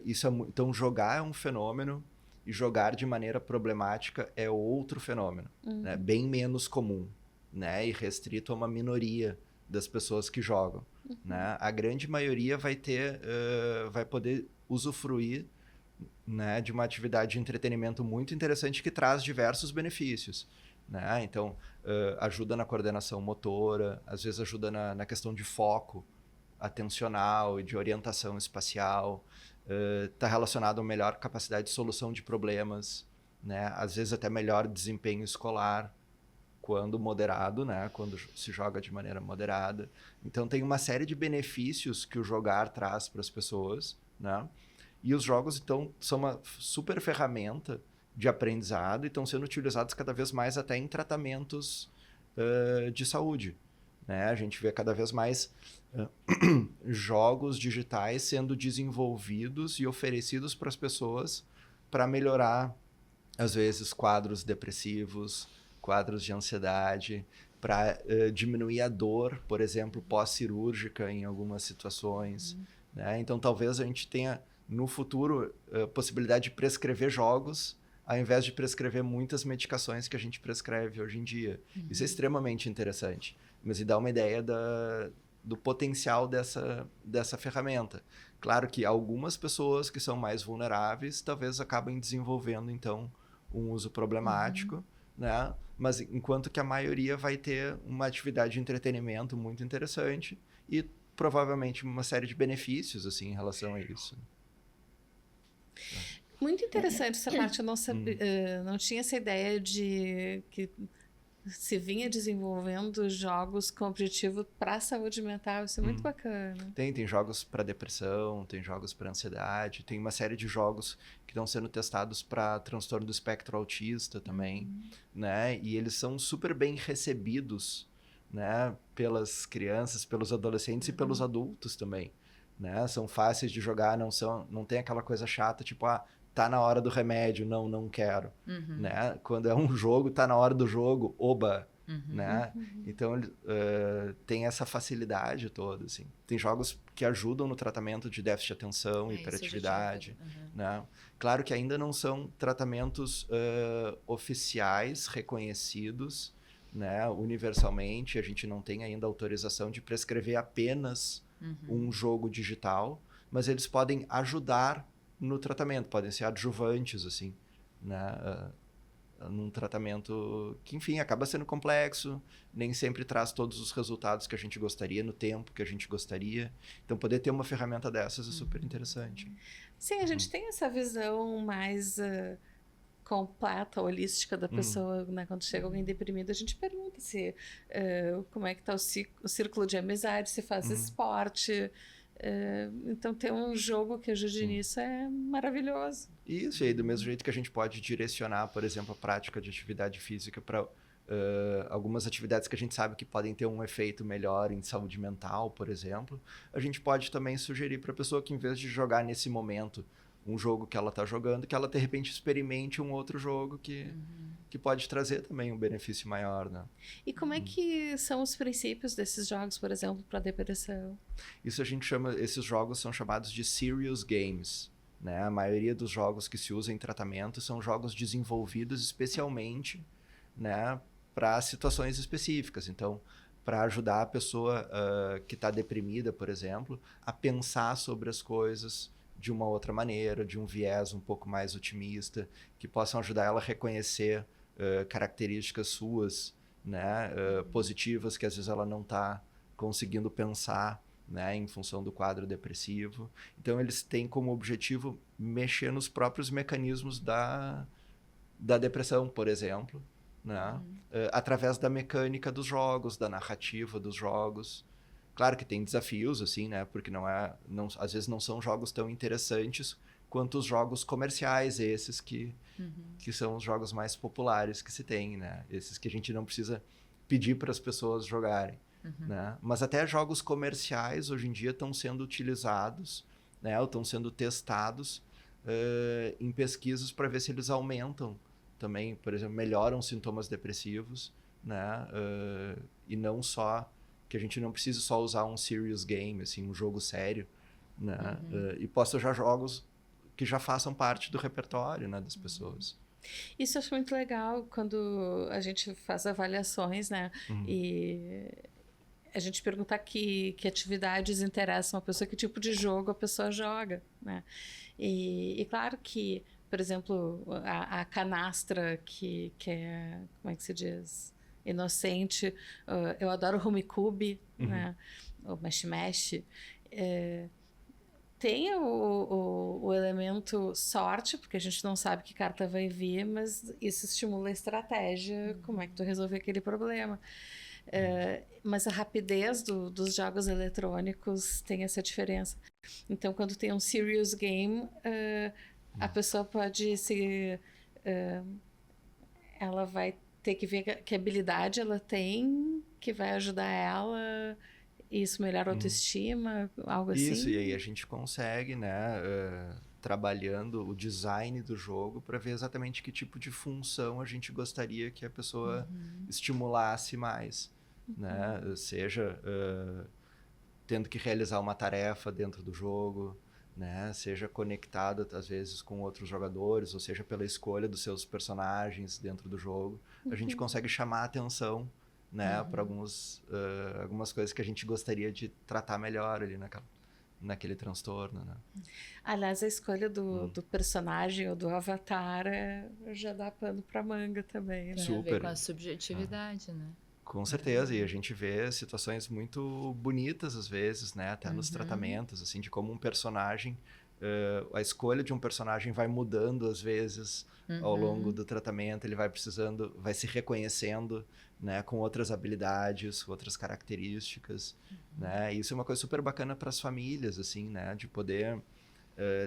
Então, jogar é um fenômeno e jogar de maneira problemática é outro fenômeno, né? Bem menos comum, né? E restrito a uma minoria das pessoas que jogam, né? A grande maioria vai poder usufruir, né, de uma atividade de entretenimento muito interessante que traz diversos benefícios, né? Então, ajuda na coordenação motora, às vezes ajuda na questão de foco atencional e de orientação espacial, está relacionado a melhor capacidade de solução de problemas, né? Às vezes até melhor desempenho escolar, quando moderado, né? Quando se joga de maneira moderada. Então, tem uma série de benefícios que o jogar traz para as pessoas, né? E os jogos, então, são uma super ferramenta de aprendizado e estão sendo utilizados cada vez mais até em tratamentos de saúde, né? A gente vê cada vez mais jogos digitais sendo desenvolvidos e oferecidos para as pessoas para melhorar às vezes, quadros depressivos, quadros de ansiedade, para diminuir a dor, por exemplo, pós-cirúrgica em algumas situações. Né? Então, talvez a gente tenha, no futuro, possibilidade de prescrever jogos, ao invés de prescrever muitas medicações que a gente prescreve hoje em dia. Isso é extremamente interessante. Mas dá uma ideia do potencial dessa ferramenta. Claro que algumas pessoas que são mais vulneráveis talvez acabem desenvolvendo, então, um uso problemático, né? Mas enquanto que a maioria vai ter uma atividade de entretenimento muito interessante e provavelmente uma série de benefícios assim, em relação a isso. Muito interessante essa parte, eu não sabia, não tinha essa ideia de que se vinha desenvolvendo jogos com objetivo para a saúde mental, isso é muito bacana. Tem jogos para depressão, tem jogos para ansiedade, tem uma série de jogos que estão sendo testados para transtorno do espectro autista também, né? E eles são super bem recebidos, né? Pelas crianças, pelos adolescentes e pelos adultos também, né? São fáceis de jogar, não tem aquela coisa chata, tipo, tá na hora do remédio, não quero, né? Quando é um jogo, tá na hora do jogo, oba, né? Então, tem essa facilidade toda, assim. Tem jogos que ajudam no tratamento de déficit de atenção e hiperatividade, né? Claro que ainda não são tratamentos oficiais, reconhecidos, né? Universalmente, a gente não tem ainda autorização de prescrever apenas um jogo digital, mas eles podem ajudar no tratamento, podem ser adjuvantes, assim, né? Num tratamento que, enfim, acaba sendo complexo, nem sempre traz todos os resultados que a gente gostaria, no tempo que a gente gostaria. Então, poder ter uma ferramenta dessas é super interessante. Sim, a gente tem essa visão mais completa, holística da pessoa, né? Quando chega alguém deprimido, a gente pergunta se como é que está o círculo de amizade, se faz esporte. Então, ter um jogo que ajude nisso é maravilhoso. Isso, e aí, do mesmo jeito que a gente pode direcionar, por exemplo, a prática de atividade física para algumas atividades que a gente sabe que podem ter um efeito melhor em saúde mental, por exemplo, a gente pode também sugerir para a pessoa que, em vez de jogar nesse momento um jogo que ela está jogando, que ela, de repente, experimente um outro jogo que pode trazer também um benefício maior, né? E como é que são os princípios desses jogos, por exemplo, para depressão? Isso a gente chama, esses jogos são chamados de serious games, né? A maioria dos jogos que se usa em tratamento são jogos desenvolvidos especialmente, né, para situações específicas. Então, para ajudar a pessoa que está deprimida, por exemplo, a pensar sobre as coisas de uma outra maneira, de um viés um pouco mais otimista, que possam ajudar ela a reconhecer características suas, né, positivas, que às vezes ela não está conseguindo pensar, né, em função do quadro depressivo. Então, eles têm como objetivo mexer nos próprios mecanismos da depressão, por exemplo, né, através da mecânica dos jogos, da narrativa dos jogos. Claro que tem desafios, assim, né? Porque às vezes não são jogos tão interessantes quanto os jogos comerciais, esses que são os jogos mais populares que se tem, né? Esses que a gente não precisa pedir para as pessoas jogarem, né? Mas até jogos comerciais hoje em dia estão sendo utilizados, né? Ou estão sendo testados em pesquisas para ver se eles aumentam também, por exemplo, melhoram sintomas depressivos, né? E não só que a gente não precisa só usar um serious game, assim, um jogo sério, né? E possa usar jogos que já façam parte do repertório, né, das pessoas. Isso eu acho muito legal quando a gente faz avaliações, né? E a gente perguntar que atividades interessam a pessoa, que tipo de jogo a pessoa joga, né? E claro que, por exemplo, a canastra que é, como é que se diz? Inocente. Eu adoro o Rummikub, né? O Mesh Mesh. Tem o elemento sorte, porque a gente não sabe que carta vai vir, mas isso estimula a estratégia, como é que tu resolver aquele problema. Mas a rapidez dos jogos eletrônicos tem essa diferença. Então, quando tem um serious game, a pessoa pode se... ela vai ter que ver que habilidade ela tem, que vai ajudar ela, e isso melhora a autoestima, algo assim. Isso, e aí a gente consegue, né, trabalhando o design do jogo para ver exatamente que tipo de função a gente gostaria que a pessoa estimulasse mais, né? Seja tendo que realizar uma tarefa dentro do jogo, né? Seja conectada às vezes com outros jogadores, ou seja pela escolha dos seus personagens dentro do jogo, a gente consegue chamar a atenção, né? Para algumas coisas que a gente gostaria de tratar melhor ali naquele transtorno, né? Aliás, a escolha do personagem ou do avatar já dá pano pra manga também, né? Tem a ver com a subjetividade, né? Com certeza, e a gente vê situações muito bonitas às vezes, né? Até nos tratamentos, assim, de como um personagem, a escolha de um personagem vai mudando às vezes ao longo do tratamento, ele vai vai se reconhecendo, né? Com outras habilidades, outras características, né? E isso é uma coisa super bacana para as famílias, assim, né? De poder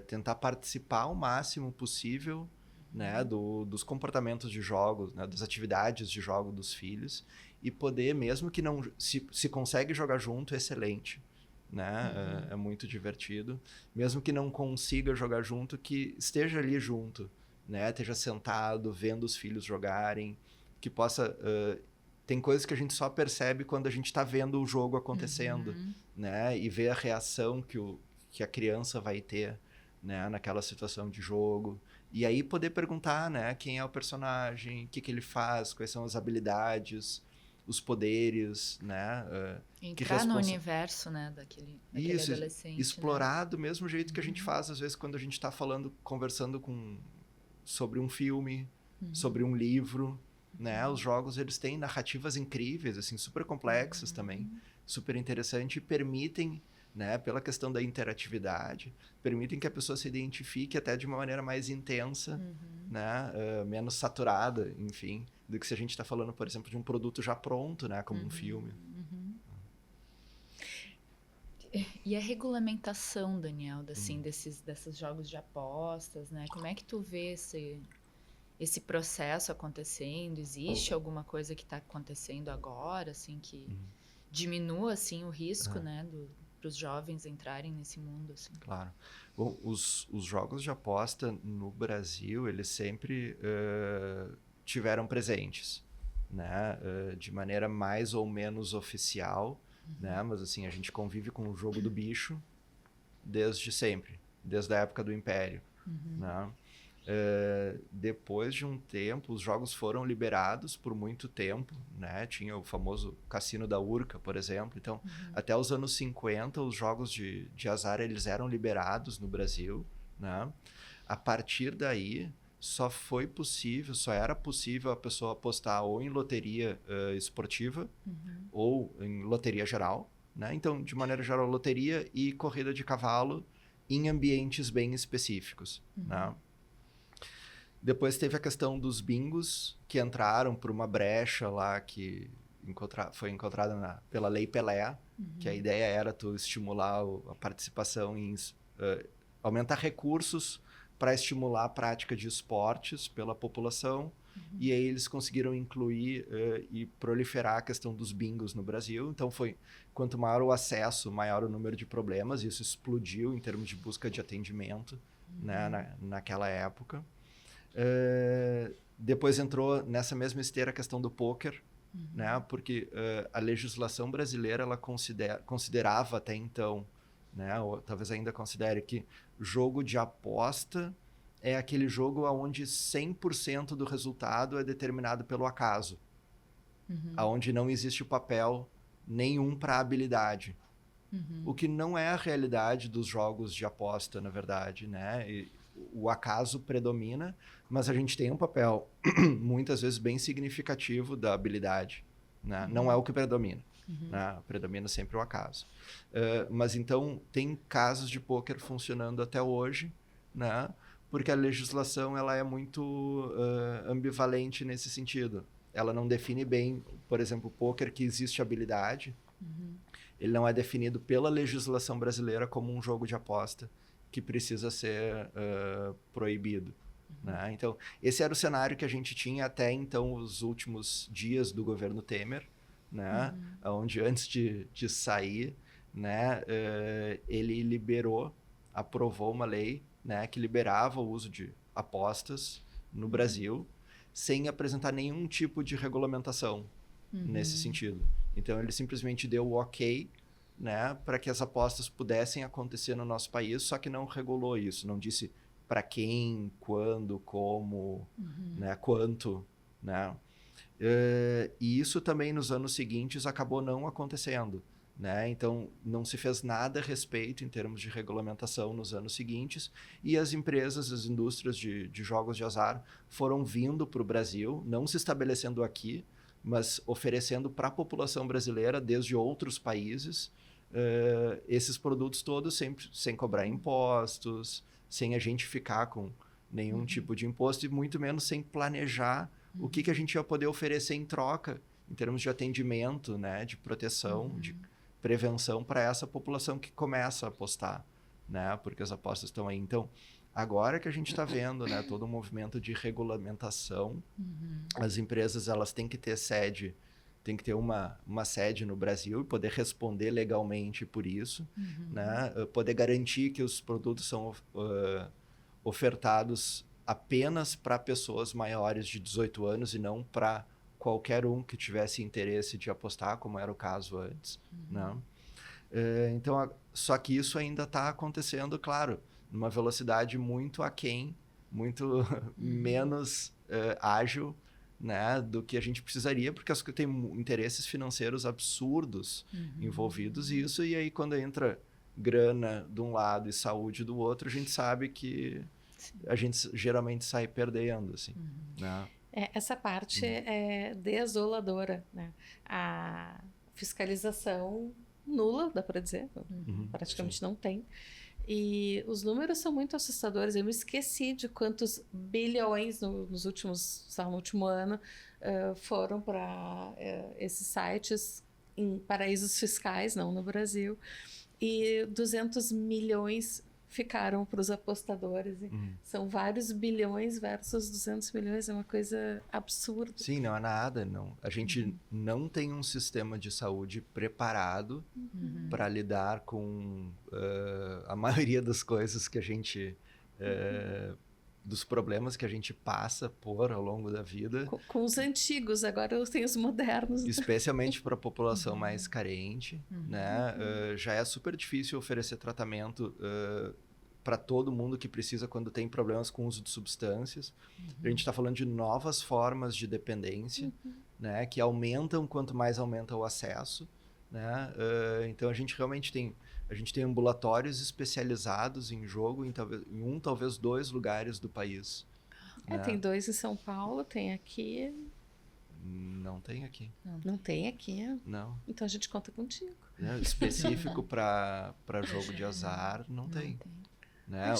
tentar participar ao máximo possível, né? Dos comportamentos de jogos, né? Das atividades de jogo dos filhos, e poder, mesmo que não... Se consegue jogar junto, excelente, né? É muito divertido. Mesmo que não consiga jogar junto, que esteja ali junto, né? Esteja sentado, vendo os filhos jogarem, que possa... tem coisas que a gente só percebe quando a gente está vendo o jogo acontecendo, né? E ver a reação que a criança vai ter, né? Naquela situação de jogo. E aí poder perguntar, né? Quem é o personagem, o que ele faz, quais são as habilidades, os poderes, né? Entrar no universo, né? Daquele adolescente. Explorar, né? Do mesmo jeito que a gente faz, às vezes, quando a gente está conversando sobre um filme, sobre um livro, né? Os jogos, eles têm narrativas incríveis, assim, super complexas também, super interessante, e permitem, né, pela questão da interatividade, permitem que a pessoa se identifique até de uma maneira mais intensa, né, menos saturada, enfim, do que se a gente está falando, por exemplo, de um produto já pronto, né, como um filme. E a regulamentação, Daniel, assim, desses jogos de apostas, né? Como é que tu vê esse processo acontecendo? Existe alguma coisa que está acontecendo agora, assim, que diminua, assim, o risco, né, para os jovens entrarem nesse mundo, assim? Claro. Bom, os jogos de aposta no Brasil, eles sempre tiveram presentes, né? De maneira mais ou menos oficial, né? Mas assim, a gente convive com o jogo do bicho desde sempre, desde a época do Império, né? Depois de um tempo, os jogos foram liberados por muito tempo, né? Tinha o famoso Cassino da Urca, por exemplo. Então, até os anos 50, os jogos de azar eles eram liberados no Brasil, né? A partir daí, só era possível a pessoa apostar ou em loteria esportiva ou em loteria geral, né? Então, de maneira geral, loteria e corrida de cavalo em ambientes bem específicos, né? Depois teve a questão dos bingos, que entraram por uma brecha lá que foi encontrada pela Lei Pelé, que a ideia era tu estimular a participação em aumentar recursos para estimular a prática de esportes pela população, e aí eles conseguiram incluir e proliferar a questão dos bingos no Brasil. Então quanto maior o acesso, maior o número de problemas, e isso explodiu em termos de busca de atendimento, né, naquela época. Depois entrou nessa mesma esteira a questão do pôquer, né? Porque a legislação brasileira ela considerava até então, né? Ou talvez ainda considere que jogo de aposta é aquele jogo onde 100% do resultado é determinado pelo acaso, onde não existe papel nenhum para habilidade. O que não é a realidade dos jogos de aposta, na verdade, né? O acaso predomina, mas a gente tem um papel muitas vezes bem significativo da habilidade, né? Não é o que predomina, né? Predomina sempre o acaso. Mas então tem casos de pôquer funcionando até hoje, né? Porque a legislação ela é muito ambivalente nesse sentido. Ela não define bem, por exemplo, o pôquer que existe habilidade. Ele não é definido pela legislação brasileira como um jogo de aposta que precisa ser proibido, né? Então, esse era o cenário que a gente tinha até então, os últimos dias do governo Temer, né? Onde antes de sair, né, ele aprovou uma lei, né, que liberava o uso de apostas no Brasil sem apresentar nenhum tipo de regulamentação nesse sentido. Então, ele simplesmente deu o ok, né, para que as apostas pudessem acontecer no nosso país, só que não regulou isso, não disse para quem, quando, como, né, quanto, né? E isso também nos anos seguintes acabou não acontecendo, né? Então, não se fez nada a respeito em termos de regulamentação nos anos seguintes, e as empresas, as indústrias de jogos de azar foram vindo para o Brasil, não se estabelecendo aqui, mas oferecendo para a população brasileira, desde outros países, esses produtos todos sem cobrar impostos, sem a gente ficar com nenhum tipo de imposto, e muito menos sem planejar o que a gente ia poder oferecer em troca, em termos de atendimento, né, de proteção, de prevenção para essa população que começa a apostar, né, porque as apostas estão aí. Então, agora que a gente está vendo, né, todo um movimento de regulamentação, as empresas elas têm que ter sede, tem que ter uma sede no Brasil e poder responder legalmente por isso, né, poder garantir que os produtos são ofertados apenas para pessoas maiores de 18 anos e não para qualquer um que tivesse interesse de apostar, como era o caso antes, né? Então, só que isso ainda está acontecendo, claro, numa velocidade muito aquém, muito menos ágil, né, do que a gente precisaria, porque tem interesses financeiros absurdos envolvidos nisso, e aí quando entra grana de um lado e saúde do outro, a gente sabe que a gente geralmente sai perdendo, assim, né? Essa parte é desoladora, né? A fiscalização nula, dá para dizer, praticamente não tem. E os números são muito assustadores. Eu me esqueci de quantos bilhões no último ano foram para esses sites em paraísos fiscais, não no Brasil. E 200 milhões ficaram para os apostadores. São vários bilhões versus 200 milhões, é uma coisa absurda. Sim, não é nada. Não. A gente não tem um sistema de saúde preparado para lidar com a maioria das coisas que a gente... dos problemas que a gente passa ao longo da vida. Com os antigos, agora eu tenho os modernos. Especialmente para a população mais carente, né? Já é super difícil oferecer tratamento para todo mundo que precisa quando tem problemas com o uso de substâncias. A gente está falando de novas formas de dependência, né? Que aumentam quanto mais aumenta o acesso, né? Então a gente realmente tem ambulatórios especializados em jogo em talvez 2 lugares do país. Né? Tem 2 em São Paulo, tem aqui. Não tem aqui. Não tem aqui? Não. Então a gente conta contigo. Específico para jogo de azar, não tem. Né?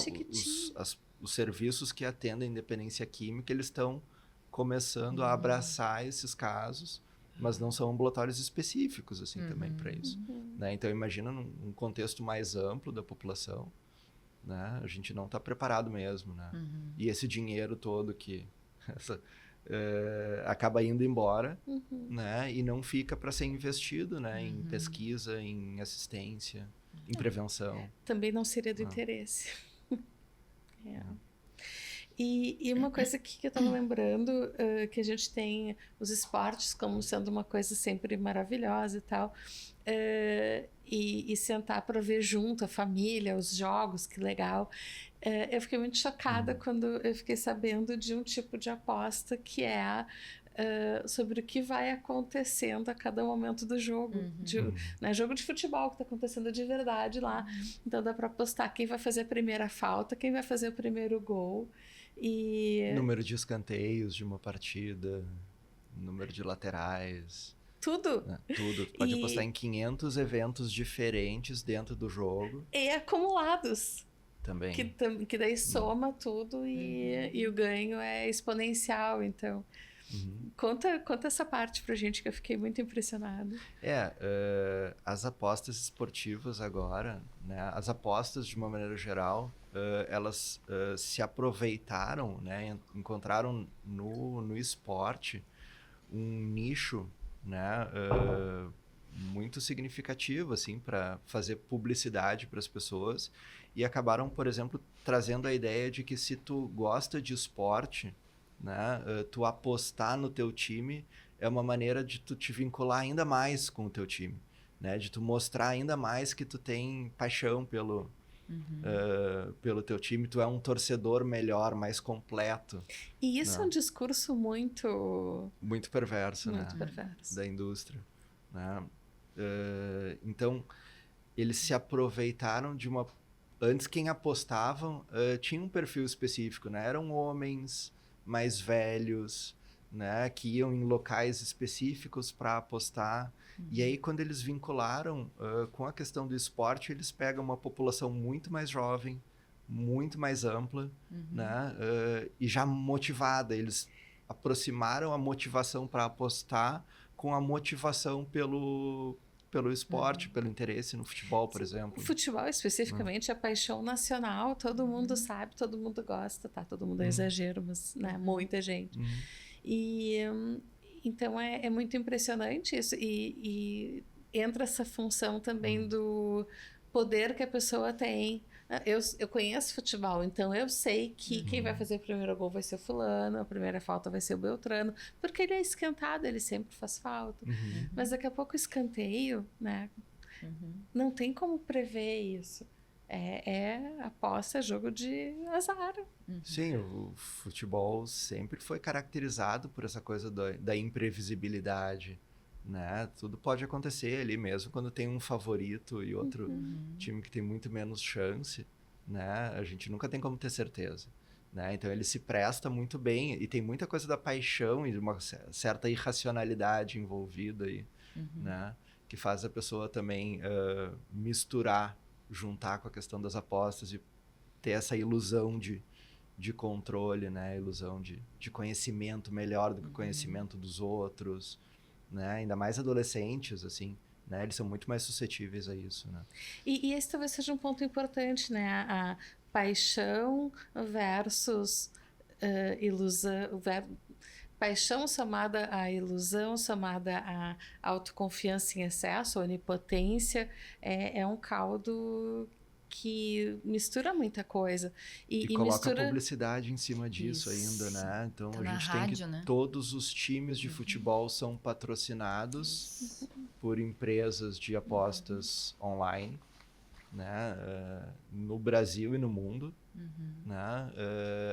Os serviços que atendem dependência química, eles estão começando a abraçar esses casos, mas não são ambulatórios específicos assim também para isso. Né? Então imagina num contexto mais amplo da população, né? A gente não está preparado mesmo, né? E esse dinheiro todo que acaba indo embora, né? E não fica para ser investido, né? Em pesquisa, em assistência, em prevenção. Também não seria do interesse. E uma coisa que eu estava lembrando, que a gente tem os esportes como sendo uma coisa sempre maravilhosa e tal, e sentar para ver junto a família, os jogos, que legal. Eu fiquei muito chocada quando eu fiquei sabendo de um tipo de aposta que é sobre o que vai acontecendo a cada momento do jogo. Jogo de futebol que está acontecendo de verdade lá. Então dá para apostar quem vai fazer a primeira falta, quem vai fazer o primeiro gol. Número de escanteios de uma partida, número de laterais. Tudo. Né? Tudo. Pode apostar em 500 eventos diferentes dentro do jogo. E acumulados. Também. Que daí soma tudo e o ganho é exponencial, então... Conta essa parte pra gente que eu fiquei muito impressionada. As apostas esportivas agora, né, as apostas de uma maneira geral, elas se aproveitaram, né, encontraram no esporte um nicho, né, muito significativo assim para fazer publicidade para as pessoas e acabaram, por exemplo, trazendo a ideia de que se tu gosta de esporte, né, tu apostar no teu time é uma maneira de tu te vincular ainda mais com o teu time, né, de tu mostrar ainda mais que tu tem paixão pelo teu time, tu é um torcedor melhor, mais completo. E isso é Né? um discurso muito Muito perverso, né? perverso. Da indústria, né? Então, eles se aproveitaram de uma... Antes, quem apostavam tinha um perfil específico, né? Eram homens mais velhos, né? Que iam em locais específicos para apostar. E aí, quando eles vincularam com a questão do esporte, eles pegam uma população muito mais jovem, muito mais ampla, né? E já motivada. Eles aproximaram a motivação para apostar com a motivação pelo esporte, pelo interesse no futebol, por exemplo. O futebol, especificamente, é paixão nacional. Todo mundo sabe, todo mundo gosta, tá? Todo mundo é exagero, mas né, muita gente. E então é muito impressionante isso. E entra essa função também do poder que a pessoa tem. Eu conheço futebol, então eu sei que quem vai fazer o primeiro gol vai ser o fulano, a primeira falta vai ser o Beltrano, porque ele é esquentado, ele sempre faz falta. Mas daqui a pouco o escanteio, né? Não tem como prever isso. Aposta, jogo de azar. Sim, o futebol sempre foi caracterizado por essa coisa da imprevisibilidade, né? Tudo pode acontecer ali mesmo quando tem um favorito e outro time que tem muito menos chance, né? A gente nunca tem como ter certeza, né? Então ele se presta muito bem e tem muita coisa da paixão e de uma certa irracionalidade envolvida aí, né? Que faz a pessoa também misturar, juntar com a questão das apostas e ter essa ilusão de controle, né? Ilusão de conhecimento melhor do que o conhecimento dos outros, né? Ainda mais adolescentes, assim, né? Eles são muito mais suscetíveis a isso, né? E esse talvez seja um ponto importante, né? A paixão versus ilusão... Paixão somada à ilusão, somada à autoconfiança em excesso, onipotência, é um caldo que mistura muita coisa. E coloca publicidade em cima disso ainda, né? Então Tá a na gente rádio, tem que né? todos os times de futebol são patrocinados por empresas de apostas online, né? No Brasil e no mundo, né?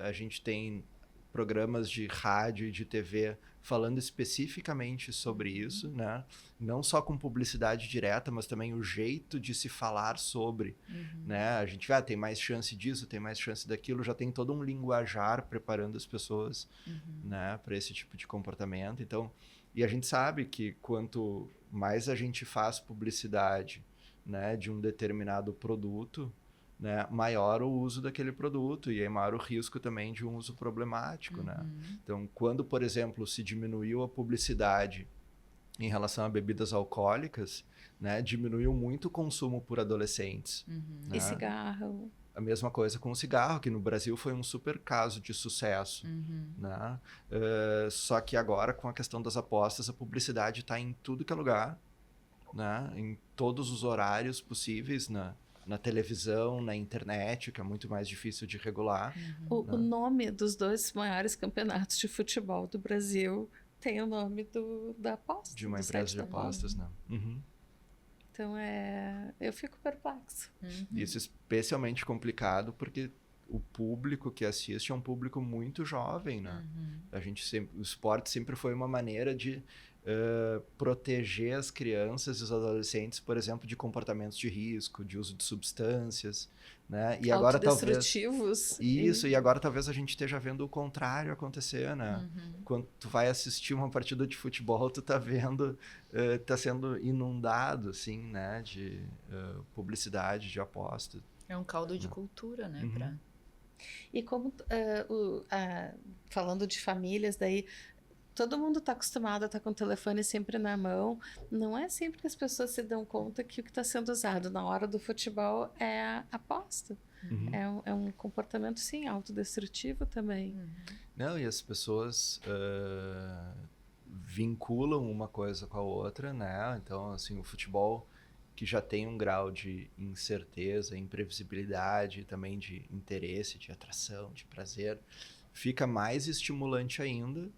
A gente tem programas de rádio e de TV falando especificamente sobre isso, né? Não só com publicidade direta, mas também o jeito de se falar sobre, né? A gente tem mais chance disso, tem mais chance daquilo, já tem todo um linguajar preparando as pessoas, né, para esse tipo de comportamento. Então, e a gente sabe que quanto mais a gente faz publicidade, né, de um determinado produto, né, maior o uso daquele produto e aí maior o risco também de um uso problemático, né? Então, quando, por exemplo, se diminuiu a publicidade em relação a bebidas alcoólicas, né, diminuiu muito o consumo por adolescentes. Né? E cigarro. A mesma coisa com o cigarro, que no Brasil foi um super caso de sucesso. Né? Só que agora, com a questão das apostas, a publicidade está em tudo que é lugar, né? Em todos os horários possíveis, na televisão, na internet, que é muito mais difícil de regular. O nome dos 2 maiores campeonatos de futebol do Brasil tem o nome da aposta. De uma empresa de apostas, né? Então, eu fico perplexo. Isso é especialmente complicado porque o público que assiste é um público muito jovem, né? O esporte sempre foi uma maneira de proteger as crianças e os adolescentes, por exemplo, de comportamentos de risco, de uso de substâncias, né? E agora talvez e agora talvez a gente esteja vendo o contrário acontecer, né? Quando tu vai assistir uma partida de futebol, tu tá vendo, tá sendo inundado, assim, né? De publicidade, de aposta. É um caldo de cultura, né? E como falando de famílias, daí todo mundo está acostumado a estar com o telefone sempre na mão. Não é sempre que as pessoas se dão conta que o que está sendo usado na hora do futebol é a aposta. É um comportamento, sim, autodestrutivo também. Não, e as pessoas vinculam uma coisa com a outra, né? Então, assim, o futebol que já tem um grau de incerteza, imprevisibilidade, também de interesse, de atração, de prazer, fica mais estimulante ainda,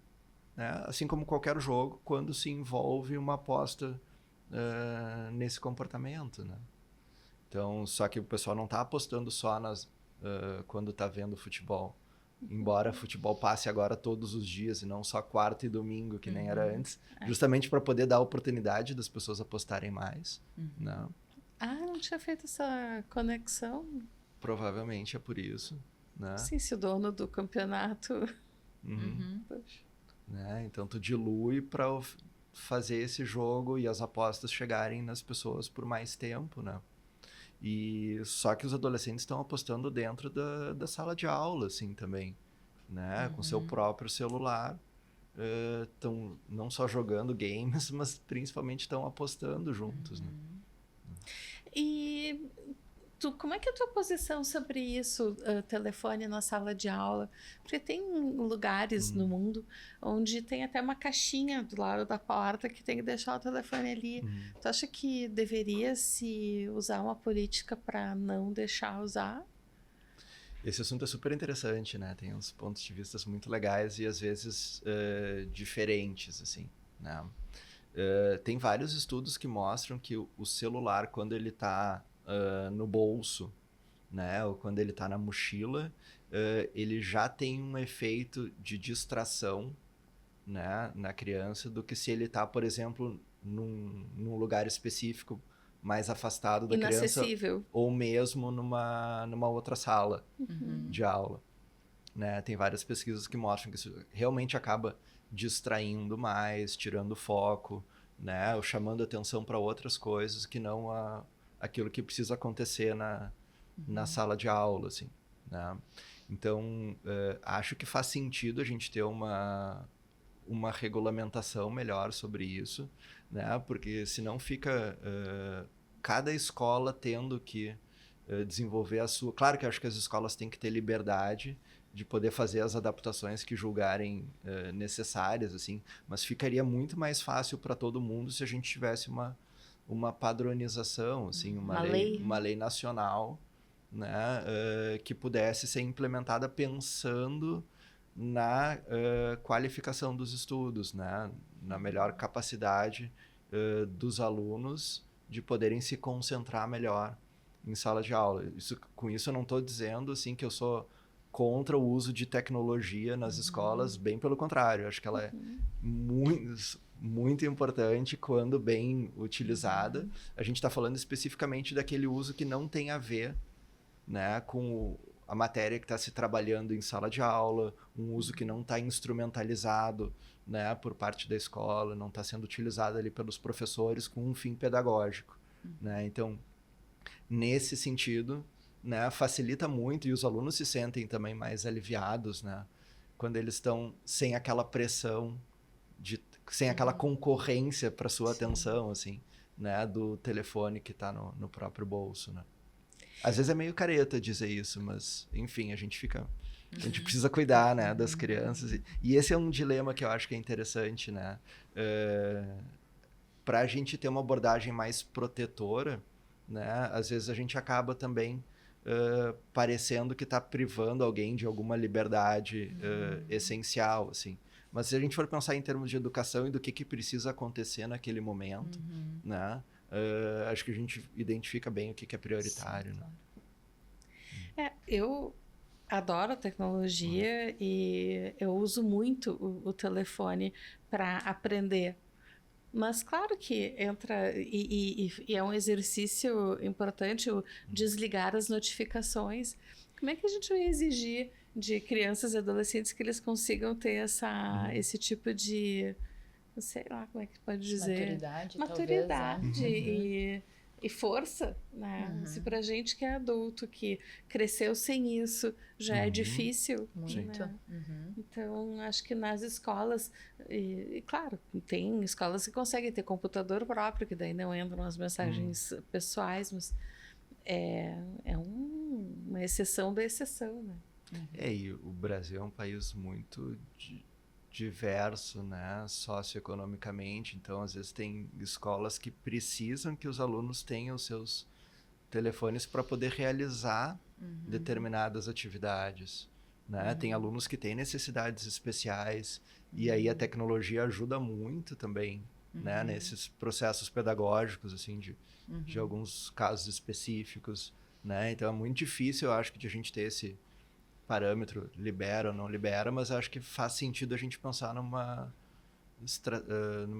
né? Assim como qualquer jogo, quando se envolve uma aposta nesse comportamento, né? Então, só que o pessoal não está apostando só quando está vendo futebol. Embora futebol passe agora todos os dias e não só quarta e domingo, que nem era antes, justamente para poder dar a oportunidade das pessoas apostarem mais. Né? Não tinha feito essa conexão. Provavelmente é por isso. Né? Sim, se o dono do campeonato... Poxa. Né? Então, tu dilui para fazer esse jogo e as apostas chegarem nas pessoas por mais tempo, né? E só que os adolescentes estão apostando dentro da sala de aula, assim, também, né? Com seu próprio celular. Estão não só jogando games, mas principalmente estão apostando juntos, né? E como é que é a tua posição sobre isso, telefone na sala de aula? Porque tem lugares no mundo onde tem até uma caixinha do lado da porta que tem que deixar o telefone ali. Tu acha que deveria se usar uma política para não deixar usar? Esse assunto é super interessante, né? Tem uns pontos de vista muito legais e às vezes diferentes, assim, né? Tem vários estudos que mostram que o celular, quando ele está no bolso, né, ou quando ele está na mochila, ele já tem um efeito de distração, né, na criança, do que se ele está, por exemplo, num lugar específico mais afastado da criança, Inacessível. ou mesmo numa outra sala de aula. Né? Tem várias pesquisas que mostram que isso realmente acaba distraindo mais, tirando foco, né, ou chamando atenção para outras coisas que não aquilo que precisa acontecer na sala de aula, assim, né? Então, acho que faz sentido a gente ter uma regulamentação melhor sobre isso, né? Porque senão fica cada escola tendo que desenvolver a sua... Claro que eu acho que as escolas têm que ter liberdade de poder fazer as adaptações que julgarem necessárias, assim, mas ficaria muito mais fácil para todo mundo se a gente tivesse uma padronização, assim, uma lei nacional, né, que pudesse ser implementada pensando na qualificação dos estudos, né, na melhor capacidade dos alunos de poderem se concentrar melhor em sala de aula. Com isso eu não estou dizendo assim, que eu sou contra o uso de tecnologia nas escolas, bem pelo contrário, acho que ela é muito importante quando bem utilizada. A gente está falando especificamente daquele uso que não tem a ver, né, com a matéria que está se trabalhando em sala de aula, um uso que não está instrumentalizado, né, por parte da escola, não está sendo utilizado ali pelos professores com um fim pedagógico. Né? Então, nesse sentido, né, facilita muito e os alunos se sentem também mais aliviados, né, quando eles estão sem aquela pressão, sem aquela concorrência para sua atenção, assim, né, do telefone que está no próprio bolso, né. Às vezes é meio careta dizer isso, mas enfim, a gente precisa cuidar, né, das crianças e esse é um dilema que eu acho que é interessante, né, para a gente ter uma abordagem mais protetora, né, às vezes a gente acaba também parecendo que está privando alguém de alguma liberdade essencial, assim. Mas se a gente for pensar em termos de educação e do que precisa acontecer naquele momento, né, acho que a gente identifica bem o que é prioritário. Sim, né? Eu adoro a tecnologia e eu uso muito o telefone para aprender. Mas claro que entra e é um exercício importante o desligar as notificações. Como é que a gente vai exigir de crianças e adolescentes que eles consigam ter esse tipo de, sei lá, como é que pode dizer? Maturidade talvez, e força, né? Se pra gente que é adulto, que cresceu sem isso, já é difícil. Muito. Né? Então, acho que nas escolas, e claro, tem escolas que conseguem ter computador próprio, que daí não entram as mensagens pessoais, mas é uma exceção da exceção, né? E o Brasil é um país muito diverso, né, socioeconomicamente. Então, às vezes tem escolas que precisam que os alunos tenham os seus telefones para poder realizar determinadas atividades, né? Tem alunos que têm necessidades especiais e aí a tecnologia ajuda muito também, né, nesses processos pedagógicos, assim, de alguns casos específicos, né? Então é muito difícil, eu acho, que de a gente ter esse parâmetro, libera ou não libera, mas acho que faz sentido a gente pensar numa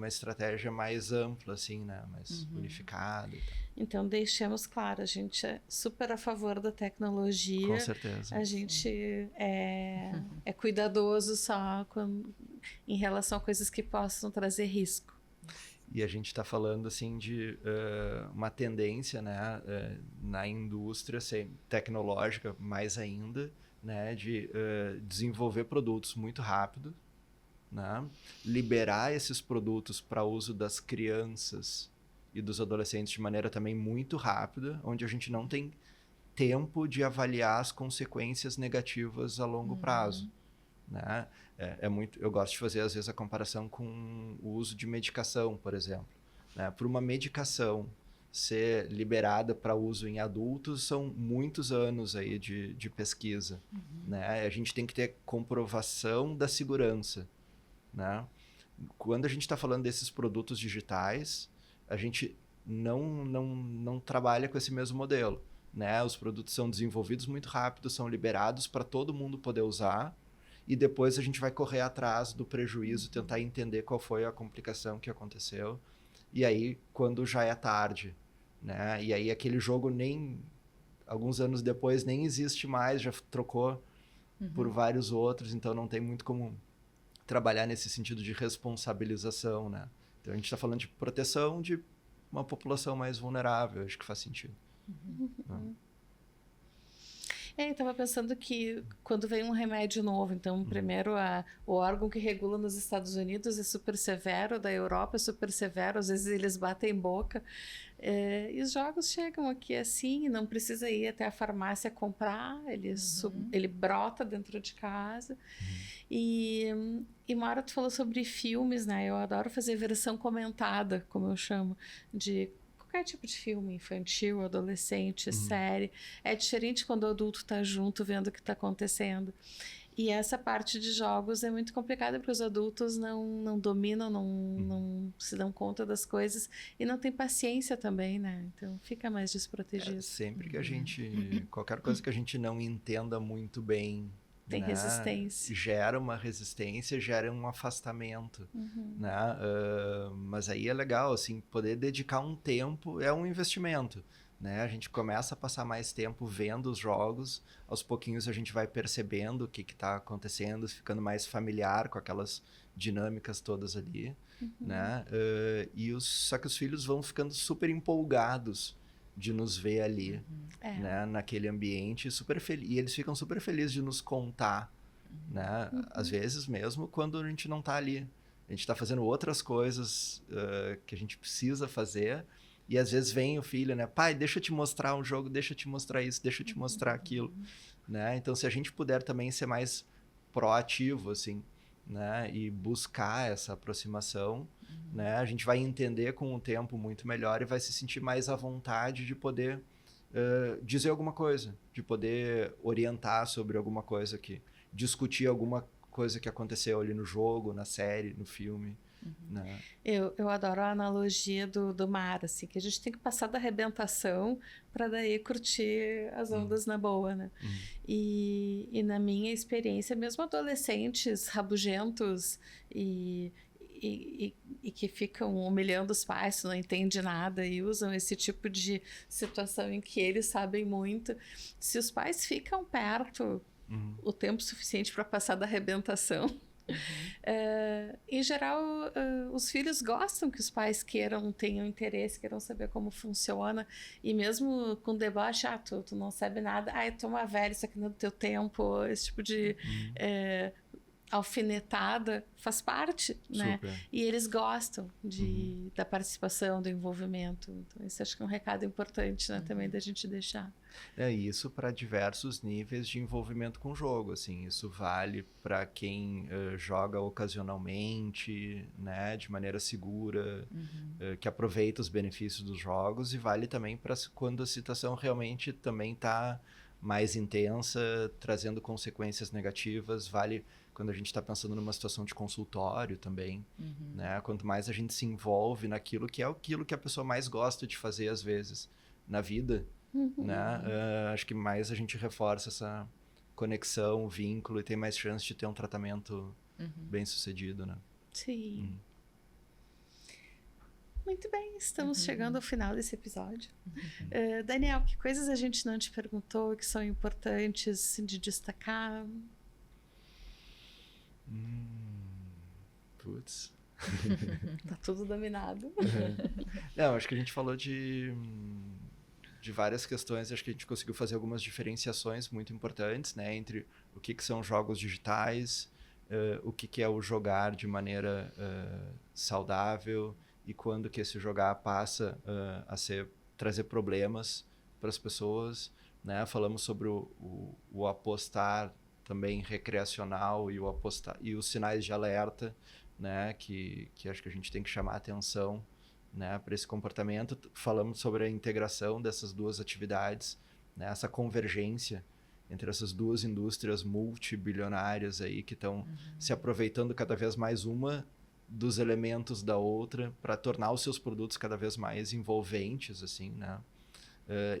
estratégia mais ampla, assim, né? Mais unificada e tal. Então, deixemos claro, a gente é super a favor da tecnologia. Com certeza. A gente é cuidadoso só em relação a coisas que possam trazer risco. E a gente está falando, assim, de uma tendência, né, na indústria tecnológica, mais ainda, né, de desenvolver produtos muito rápido, né, liberar esses produtos para uso das crianças e dos adolescentes de maneira também muito rápida, onde a gente não tem tempo de avaliar as consequências negativas a longo prazo, né? Eu gosto de fazer, às vezes, a comparação com o uso de medicação, por exemplo, né? Por uma medicação ser liberada para uso em adultos, são muitos anos aí de pesquisa, né? A gente tem que ter comprovação da segurança, né? Quando a gente está falando desses produtos digitais, a gente não trabalha com esse mesmo modelo, né? Os produtos são desenvolvidos muito rápido, são liberados para todo mundo poder usar, e depois a gente vai correr atrás do prejuízo, tentar entender qual foi a complicação que aconteceu, e aí quando já é tarde, né? E aí aquele jogo alguns anos depois nem existe mais, já trocou por vários outros, então não tem muito como trabalhar nesse sentido de responsabilização, né? Então a gente está falando de proteção de uma população mais vulnerável, acho que faz sentido. Eu estava pensando que quando vem um remédio novo, então primeiro o órgão que regula nos Estados Unidos é super severo, da Europa é super severo, às vezes eles batem boca, e os jogos chegam aqui assim, não precisa ir até a farmácia comprar, ele brota dentro de casa. E Mara, tu falou sobre filmes, né? Eu adoro fazer versão comentada, como eu chamo, de qualquer tipo de filme, infantil, adolescente, série. É diferente quando o adulto está junto vendo o que está acontecendo. E essa parte de jogos é muito complicada porque os adultos não dominam, não se dão conta das coisas e não têm paciência também, né? Então fica mais desprotegido. Sempre que a gente... Qualquer coisa que a gente não entenda muito bem, tem, né, resistência. Gera uma resistência, gera um afastamento, né? Mas aí é legal, assim, poder dedicar um tempo, é um investimento, né? A gente começa a passar mais tempo vendo os jogos, aos pouquinhos a gente vai percebendo o que está acontecendo, ficando mais familiar com aquelas dinâmicas todas ali, né? Só que os filhos vão ficando super empolgados de nos ver ali, né, naquele ambiente, e eles ficam super felizes de nos contar, né, às vezes mesmo quando a gente não está ali, a gente está fazendo outras coisas que a gente precisa fazer, e às vezes vem o filho, né, pai, deixa eu te mostrar um jogo, deixa eu te mostrar isso, deixa eu te mostrar aquilo, né, então se a gente puder também ser mais proativo, assim, né, e buscar essa aproximação, né, a gente vai entender com o tempo muito melhor e vai se sentir mais à vontade de poder dizer alguma coisa, de poder orientar sobre alguma coisa, discutir alguma coisa que aconteceu ali no jogo, na série, no filme. Né? Eu adoro a analogia do mar, assim, que a gente tem que passar da arrebentação para daí curtir as ondas na boa, né? E na minha experiência, mesmo adolescentes rabugentos e que ficam humilhando os pais, não entende nada e usam esse tipo de situação em que eles sabem muito. Se os pais ficam perto o tempo suficiente para passar da arrebentação, em geral, os filhos gostam que os pais tenham interesse, queiram saber como funciona, e mesmo com deboche, tu não sabe nada, tu é uma velha, isso aqui não é do teu tempo, esse tipo de alfinetada faz parte, né? Super. E eles gostam da participação, do envolvimento. Então, esse acho que é um recado importante, né, também da gente deixar. É isso para diversos níveis de envolvimento com o jogo, assim, isso vale para quem joga ocasionalmente, né, de maneira segura, que aproveita os benefícios dos jogos, e vale também para quando a situação realmente também está mais intensa, trazendo consequências negativas, vale quando a gente está pensando numa situação de consultório também, né, quanto mais a gente se envolve naquilo que é aquilo que a pessoa mais gosta de fazer às vezes na vida, né? Acho que mais a gente reforça essa conexão, vínculo, e tem mais chance de ter um tratamento bem sucedido, né? Sim. Muito bem, estamos chegando ao final desse episódio. Daniel, que coisas a gente não te perguntou que são importantes de destacar? Putz. Tá tudo dominado. Não, acho que a gente falou de várias questões, acho que a gente conseguiu fazer algumas diferenciações muito importantes, né, entre o que são jogos digitais, o que é o jogar de maneira saudável, e quando que esse jogar passa a trazer problemas para as pessoas, né? Falamos sobre o apostar também recreacional e os sinais de alerta, né, que acho que a gente tem que chamar a atenção, né, para esse comportamento. Falamos sobre a integração dessas duas atividades, né, essa convergência entre essas duas indústrias multibilionárias aí que estão se aproveitando cada vez mais uma dos elementos da outra para tornar os seus produtos cada vez mais envolventes, assim, né,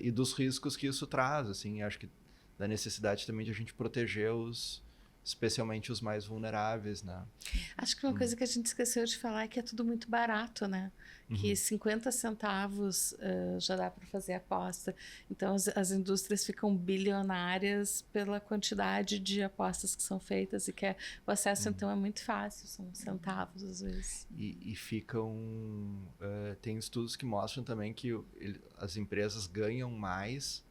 e dos riscos que isso traz, assim. Acho que da necessidade também de a gente proteger especialmente os mais vulneráveis, né? Acho que uma coisa que a gente esqueceu de falar é que é tudo muito barato, né? Que 50 centavos já dá para fazer aposta. Então, as indústrias ficam bilionárias pela quantidade de apostas que são feitas, e que o acesso, então, é muito fácil, são centavos, às vezes. E ficam... tem estudos que mostram também que as empresas ganham mais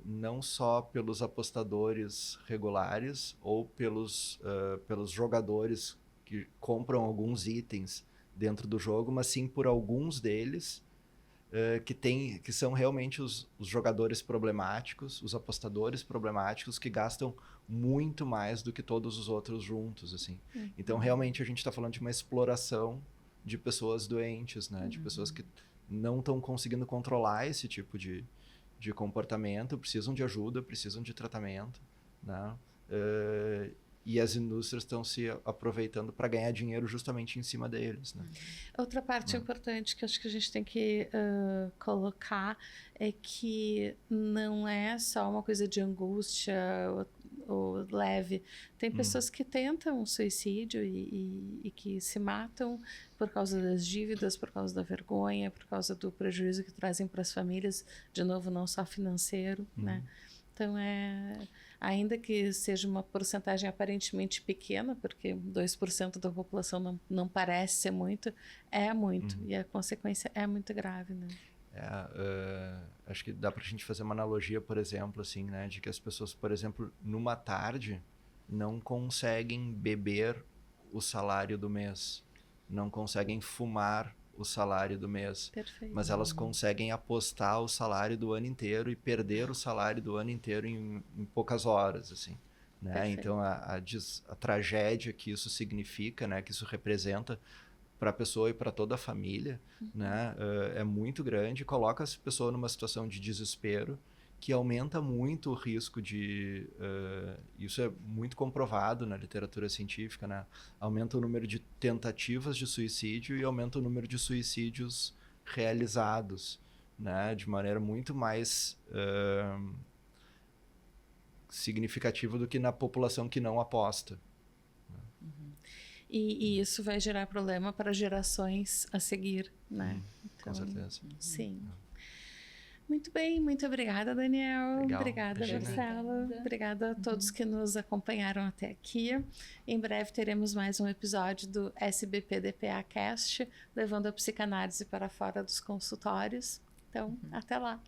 não só pelos apostadores regulares ou pelos jogadores que compram alguns itens dentro do jogo, mas sim por alguns deles que são realmente os jogadores problemáticos, os apostadores problemáticos, que gastam muito mais do que todos os outros juntos, assim. Então, realmente, a gente está falando de uma exploração de pessoas doentes, né? De pessoas que não estão conseguindo controlar esse tipo de comportamento, precisam de ajuda, precisam de tratamento, né? E as indústrias estão se aproveitando para ganhar dinheiro justamente em cima deles, né? Outra parte importante que acho que a gente tem que colocar é que não é só uma coisa de angústia ou leve. Tem pessoas que tentam suicídio e que se matam por causa das dívidas, por causa da vergonha, por causa do prejuízo que trazem para as famílias, de novo, não só financeiro, né? Então, ainda que seja uma porcentagem aparentemente pequena, porque 2% da população não parece ser muito, é muito, e a consequência é muito grave, né? Acho que dá pra gente fazer uma analogia, por exemplo, assim, né, de que as pessoas, por exemplo, numa tarde, não conseguem beber o salário do mês, não conseguem fumar o salário do mês. Perfeito. Mas elas conseguem apostar o salário do ano inteiro e perder o salário do ano inteiro em poucas horas, assim, né? Perfeito. Então a tragédia que isso significa, né, que isso representa para a pessoa e para toda a família, né, é muito grande, coloca essa pessoa numa situação de desespero, que aumenta muito o risco de... isso é muito comprovado na literatura científica, né? Aumenta o número de tentativas de suicídio e aumenta o número de suicídios realizados, né? De maneira muito mais significativa do que na população que não aposta. E isso vai gerar problema para gerações a seguir, né? Com certeza. Sim. Muito bem, muito obrigada, Daniel. Legal. Obrigada, Marcela. Obrigada a todos que nos acompanharam até aqui. Em breve teremos mais um episódio do SBPDPA Cast, levando a psicanálise para fora dos consultórios. Então, até lá.